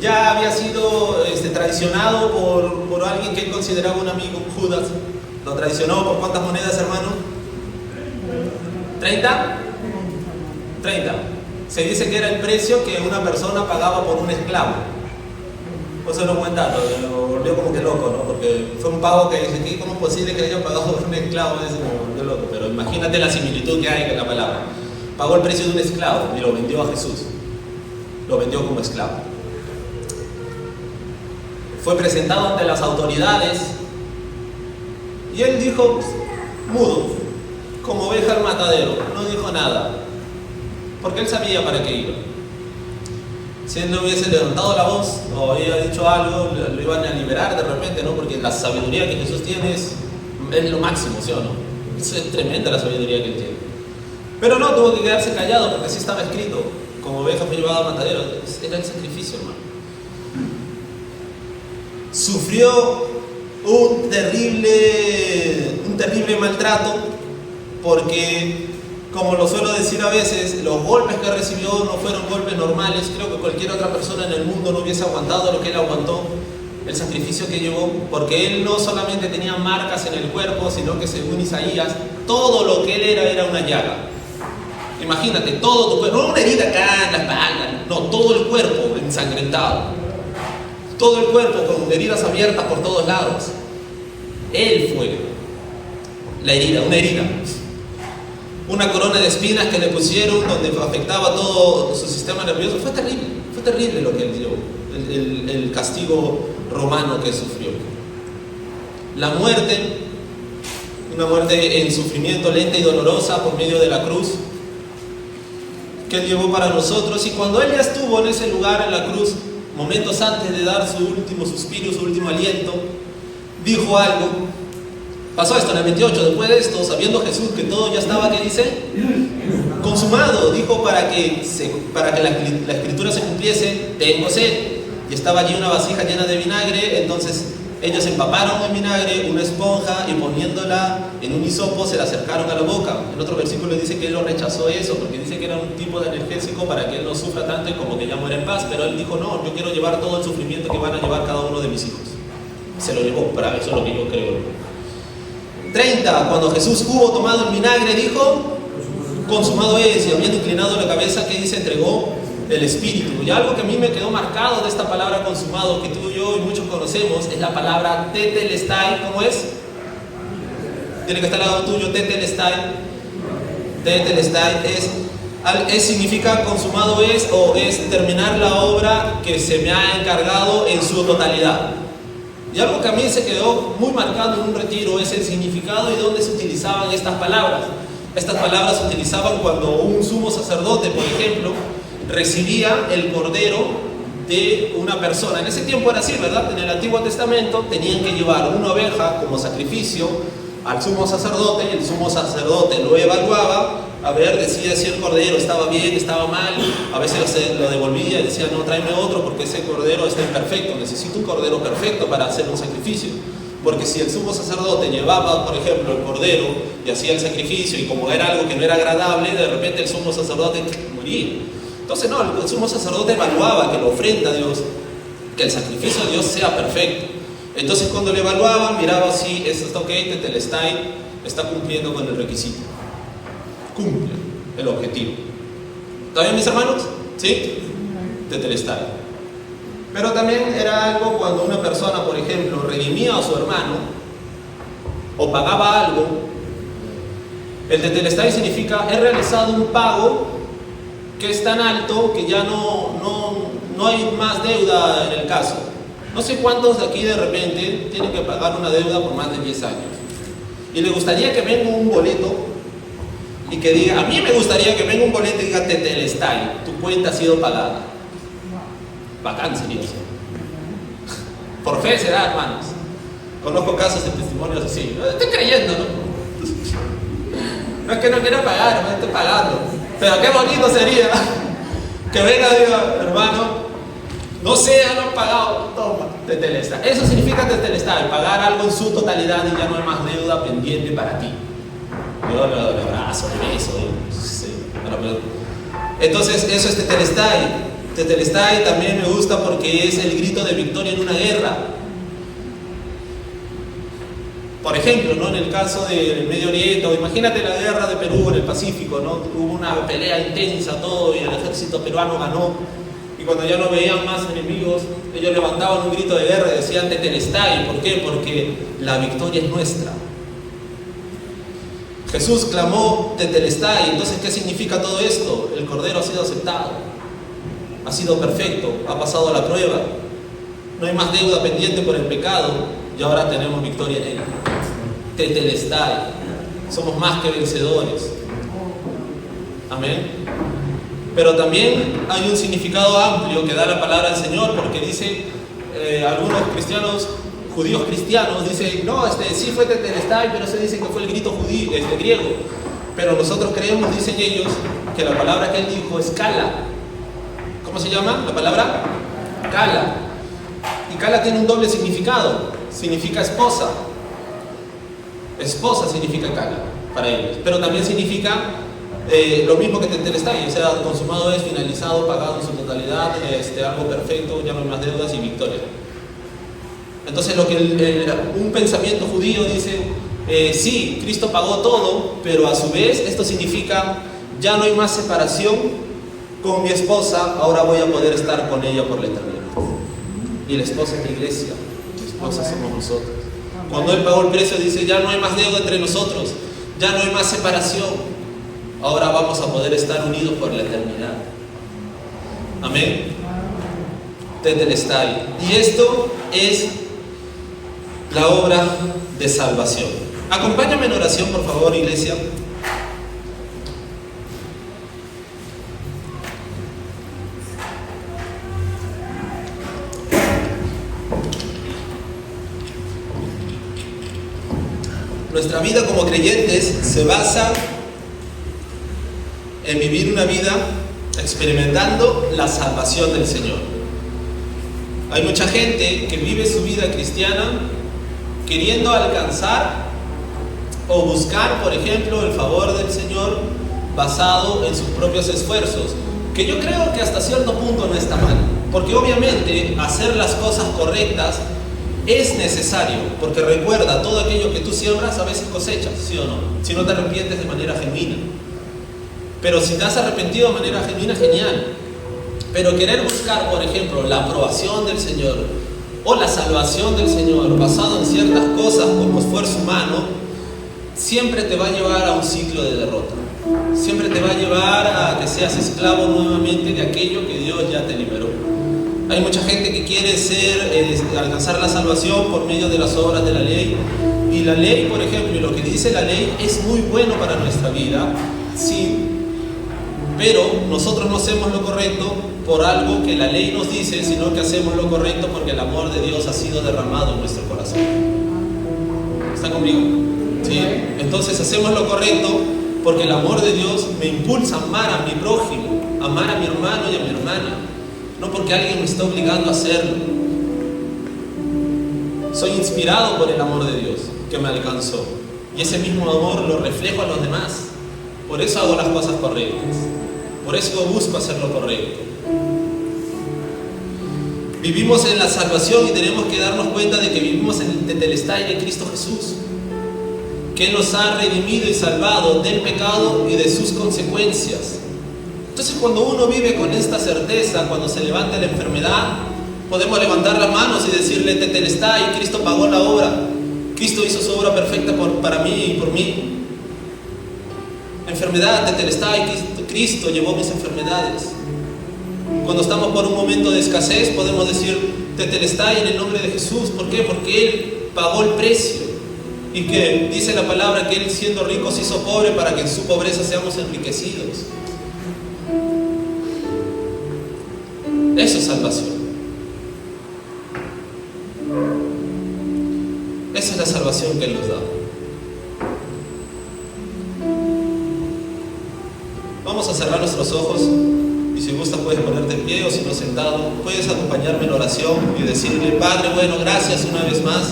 ya había sido traicionado por alguien que él consideraba un amigo, Judas. Lo traicionó por ¿cuántas monedas, hermano? 30. Se dice que era el precio que una persona pagaba por un esclavo. Pues eso no es buen dato, lo volvió como que loco, ¿no? Porque fue un pago que dice, ¿cómo es posible que le hayan pagado por un esclavo? Eso me volvió loco, pero imagínate la similitud que hay con la palabra. Pagó el precio de un esclavo y lo vendió a Jesús. Lo vendió como esclavo. Fue presentado ante las autoridades y él dijo, mudo, como oveja al matadero, no dijo nada, porque él sabía para qué iba. Si él no hubiese levantado la voz o había dicho algo, lo iban a liberar de repente, ¿no? Porque la sabiduría que Jesús tiene es lo máximo, ¿sí o no? Es tremenda la sabiduría que él tiene. Pero no, tuvo que quedarse callado porque así estaba escrito, como oveja fue llevado al matadero. Era el sacrificio, hermano. Sufrió un terrible maltrato porque, como lo suelo decir a veces, los golpes que recibió no fueron golpes normales. Creo que cualquier otra persona en el mundo no hubiese aguantado lo que él aguantó, el sacrificio que llevó, porque él no solamente tenía marcas en el cuerpo, sino que según Isaías, todo lo que él era una llaga. Imagínate, todo tu cuerpo, no una herida acá en la espalda, no, todo el cuerpo ensangrentado, todo el cuerpo con heridas abiertas por todos lados. Él fue la herida, una herida. Una corona de espinas que le pusieron donde afectaba todo su sistema nervioso. Fue terrible lo que él dio, el castigo romano que sufrió. La muerte, una muerte en sufrimiento lenta y dolorosa por medio de la cruz que él llevó para nosotros. Y cuando él ya estuvo en ese lugar en la cruz, momentos antes de dar su último suspiro, su último aliento, dijo algo. Pasó esto en el 28, después de esto, sabiendo Jesús que todo ya estaba, ¿qué dice? Consumado, dijo para que la escritura se cumpliese, tengo sed. Y estaba allí una vasija llena de vinagre, entonces ellos empaparon en vinagre una esponja y poniéndola en un hisopo se la acercaron a la boca. En otro versículo dice que él lo rechazó eso, porque dice que era un tipo de analgésico para que él no sufra tanto y como que ya muera en paz, pero él dijo, no, yo quiero llevar todo el sufrimiento que van a llevar cada uno de mis hijos. Se lo llevó, para eso es lo que yo creo. 30, cuando Jesús hubo tomado el vinagre, dijo, consumado es, y habiendo inclinado la cabeza, ¿qué dice? Entregó el Espíritu. Y algo que a mí me quedó marcado de esta palabra consumado, que tú, yo y muchos conocemos, es la palabra tetelestai. ¿Cómo es? Tiene que estar al lado tuyo, tetelestai. Tetelestai significa consumado es, o es terminar la obra que se me ha encargado en su totalidad. Y algo que a mí se quedó muy marcado en un retiro es el significado y dónde se utilizaban estas palabras. Estas palabras se utilizaban cuando un sumo sacerdote, por ejemplo, recibía el cordero de una persona. En ese tiempo era así, ¿verdad? En el Antiguo Testamento tenían que llevar una oveja como sacrificio al sumo sacerdote, y el sumo sacerdote lo evaluaba, a ver, decía si el cordero estaba bien, estaba mal, a veces lo devolvía y decía, no, tráeme otro porque ese cordero está imperfecto, necesito un cordero perfecto para hacer un sacrificio. Porque si el sumo sacerdote llevaba, por ejemplo, el cordero y hacía el sacrificio, y como era algo que no era agradable, de repente el sumo sacerdote moría. Entonces no, el sumo sacerdote evaluaba que la ofrenda a Dios, que el sacrificio a Dios sea perfecto. Entonces cuando le evaluaba, miraba si esto está ok, tetelestai, está cumpliendo con el requisito. Cumple el objetivo. ¿Está bien, mis hermanos? ¿Sí? Tetelestai. Pero también era algo cuando una persona, por ejemplo, redimía a su hermano o pagaba algo. El tetelestai significa, he realizado un pago que es tan alto que ya no hay más deuda en el caso. No sé cuántos de aquí de repente tienen que pagar una deuda por más de 10 años. Y le gustaría que venga un boleto y que diga, a mí me gustaría que venga un boleto y diga tetelestai, tu cuenta ha sido pagada. Bacán sería eso. Por fe se da, hermanos. Conozco casos de testimonios así. Estoy creyendo, ¿no? No es que no quiera pagar, no estoy pagando. Pero qué bonito sería que venga y diga, hermano, no sea, no he pagado, toma, tetelestai. Eso significa tetelestai, pagar algo en su totalidad y ya no hay más deuda pendiente para ti. Yo le doy el abrazo, el beso, sí, entonces eso es tetelestai. Tetelestai también me gusta porque es el grito de victoria en una guerra. Por ejemplo, ¿no? En el caso del Medio Oriente, o imagínate la guerra de Perú en el Pacífico, ¿no? Hubo una pelea intensa, todo, y el ejército peruano ganó. Y cuando ya no veían más enemigos, ellos levantaban un grito de guerra y decían tetelestai. ¿Por qué? Porque la victoria es nuestra. Jesús clamó tetelestai. Entonces, ¿qué significa todo esto? El Cordero ha sido aceptado, ha sido perfecto, ha pasado la prueba, no hay más deuda pendiente por el pecado y ahora tenemos victoria en él. Tetelestai, somos más que vencedores. Amén. Pero también hay un significado amplio que da la palabra del Señor, porque dice, algunos cristianos, judíos cristianos, dicen, no, sí fue tetelestai, pero se dice que fue el grito judío, griego. Pero nosotros creemos, dicen ellos, que la palabra que él dijo es kala. ¿Cómo se llama la palabra? Kala. Y kala tiene un doble significado. Significa esposa. Esposa significa kala para ellos. Pero también significa lo mismo que tetelestai. O sea, consumado es, finalizado, pagado en su totalidad, algo perfecto, ya no hay más deudas y victoria. Entonces lo que un pensamiento judío dice, sí, Cristo pagó todo, pero a su vez esto significa, ya no hay más separación con mi esposa, ahora voy a poder estar con ella por la eternidad. Y la esposa es la iglesia, la esposa somos nosotros. Cuando Él pagó el precio, dice, ya no hay más deuda entre nosotros, ya no hay más separación, ahora vamos a poder estar unidos por la eternidad. Amén. Tetelestai. Y esto es la obra de salvación. Acompáñame en oración, por favor, iglesia. Nuestra vida como creyentes se basa en vivir una vida experimentando la salvación del Señor. Hay mucha gente que vive su vida cristiana queriendo alcanzar o buscar, por ejemplo, el favor del Señor basado en sus propios esfuerzos, que yo creo que hasta cierto punto no está mal, porque obviamente hacer las cosas correctas es necesario, porque recuerda, todo aquello que tú siembras a veces cosechas, ¿sí o no? Si no te arrepientes de manera genuina. Pero si te has arrepentido de manera genuina, genial. Pero querer buscar, por ejemplo, la aprobación del Señor o la salvación del Señor basado en ciertas cosas como esfuerzo humano, siempre te va a llevar a un ciclo de derrota. Siempre te va a llevar a que seas esclavo nuevamente de aquello que Dios ya te liberó. Hay mucha gente que quiere alcanzar la salvación por medio de las obras de la ley. Y la ley, por ejemplo, y lo que dice la ley es muy bueno para nuestra vida, sí, pero nosotros no hacemos lo correcto por algo que la ley nos dice, sino que hacemos lo correcto porque el amor de Dios ha sido derramado en nuestro corazón. ¿Están conmigo? ¿Sí? Entonces hacemos lo correcto porque el amor de Dios me impulsa a amar a mi prójimo, a amar a mi hermano y a mi hermana, no porque alguien me está obligando a hacerlo. Soy inspirado por el amor de Dios que me alcanzó, y ese mismo amor lo reflejo a los demás. Por eso hago las cosas correctas, por eso busco hacer lo correcto. Vivimos en la salvación y tenemos que darnos cuenta de que vivimos en el tetelestai de Cristo Jesús, que Él nos ha redimido y salvado del pecado y de sus consecuencias. Entonces, cuando uno vive con esta certeza, cuando se levanta la enfermedad, podemos levantar las manos y decirle: tetelestai, Cristo pagó la obra, Cristo hizo su obra perfecta para mí y por mí. Enfermedad, tetelestai, Cristo llevó mis enfermedades. Cuando estamos por un momento de escasez, podemos decir: tetelestai, en el nombre de Jesús. ¿Por qué? Porque Él pagó el precio. Y que dice la palabra que Él, siendo rico, se hizo pobre para que en su pobreza seamos enriquecidos. Eso es salvación. Esa es la salvación que Él nos da. Vamos a cerrar nuestros ojos, y si gustas puedes ponerte en pie, o si no sentado, puedes acompañarme en oración y decirle: Padre bueno, gracias una vez más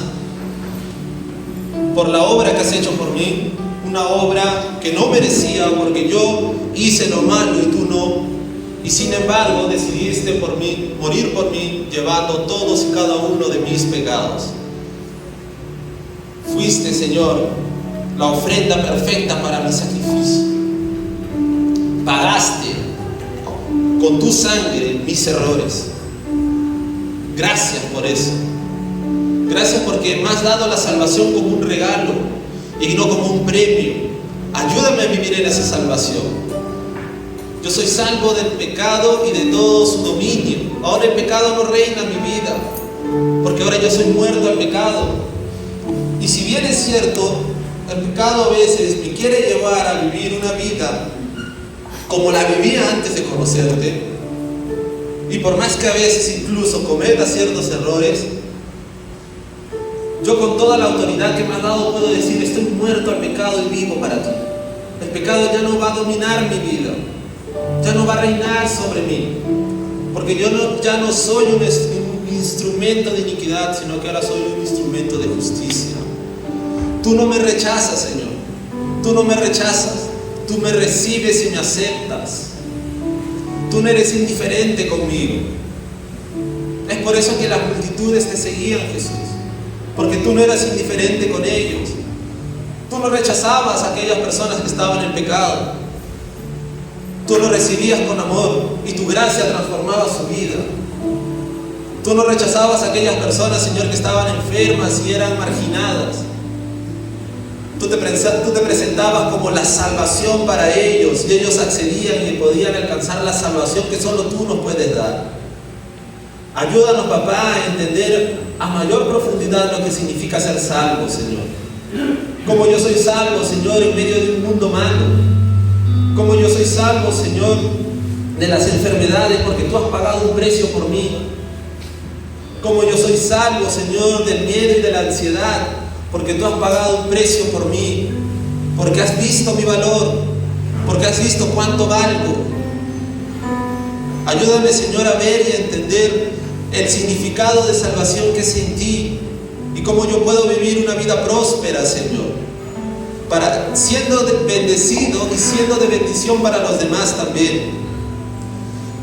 por la obra que has hecho por mí, una obra que no merecía porque yo hice lo malo y tú no, y sin embargo decidiste por mí, morir por mí, llevando todos y cada uno de mis pecados. Fuiste, Señor, la ofrenda perfecta para mi sacrificio. Pagaste con tu sangre mis errores. Gracias por eso. Gracias porque me has dado la salvación como un regalo y no como un premio. Ayúdame a vivir en esa salvación. Yo soy salvo del pecado y de todo su dominio. Ahora el pecado no reina en mi vida, porque ahora yo soy muerto al pecado. Y si bien es cierto, el pecado a veces me quiere llevar a vivir una vida como la vivía antes de conocerte, y por más que a veces incluso cometa ciertos errores, yo con toda la autoridad que me has dado puedo decir: estoy muerto al pecado y vivo para ti. El pecado ya no va a dominar mi vida, ya no va a reinar sobre mí, porque yo ya no soy un instrumento de iniquidad, sino que ahora soy un instrumento de justicia. Tú no me rechazas, Señor, tú no me rechazas, tú me recibes y me aceptas. Tú no eres indiferente conmigo. Es por eso que las multitudes te seguían, Jesús, porque tú no eras indiferente con ellos. Tú no rechazabas a aquellas personas que estaban en pecado. Tú lo recibías con amor y tu gracia transformaba su vida. Tú no rechazabas a aquellas personas, Señor, que estaban enfermas y eran marginadas. Tú te presentabas como la salvación para ellos, y ellos accedían y podían alcanzar la salvación que solo tú nos puedes dar. Ayúdanos, papá, a entender a mayor profundidad lo que significa ser salvo, Señor. Como yo soy salvo, Señor, en medio de un mundo malo. Como yo soy salvo, Señor, de las enfermedades, porque tú has pagado un precio por mí. Como yo soy salvo, Señor, del miedo y de la ansiedad, porque tú has pagado un precio por mí, porque has visto mi valor, porque has visto cuánto valgo. Ayúdame, Señor, a ver y a entender el significado de salvación que es en ti, y cómo yo puedo vivir una vida próspera, Señor, siendo bendecido y siendo de bendición para los demás también.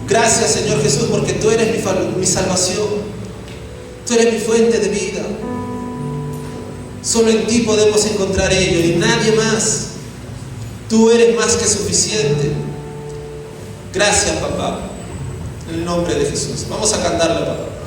Gracias, Señor Jesús, porque tú eres mi salvación, tú eres mi fuente de vida. Solo en ti podemos encontrar ello y nadie más. Tú eres más que suficiente. Gracias, papá. En el nombre de Jesús. Vamos a cantar la palabra.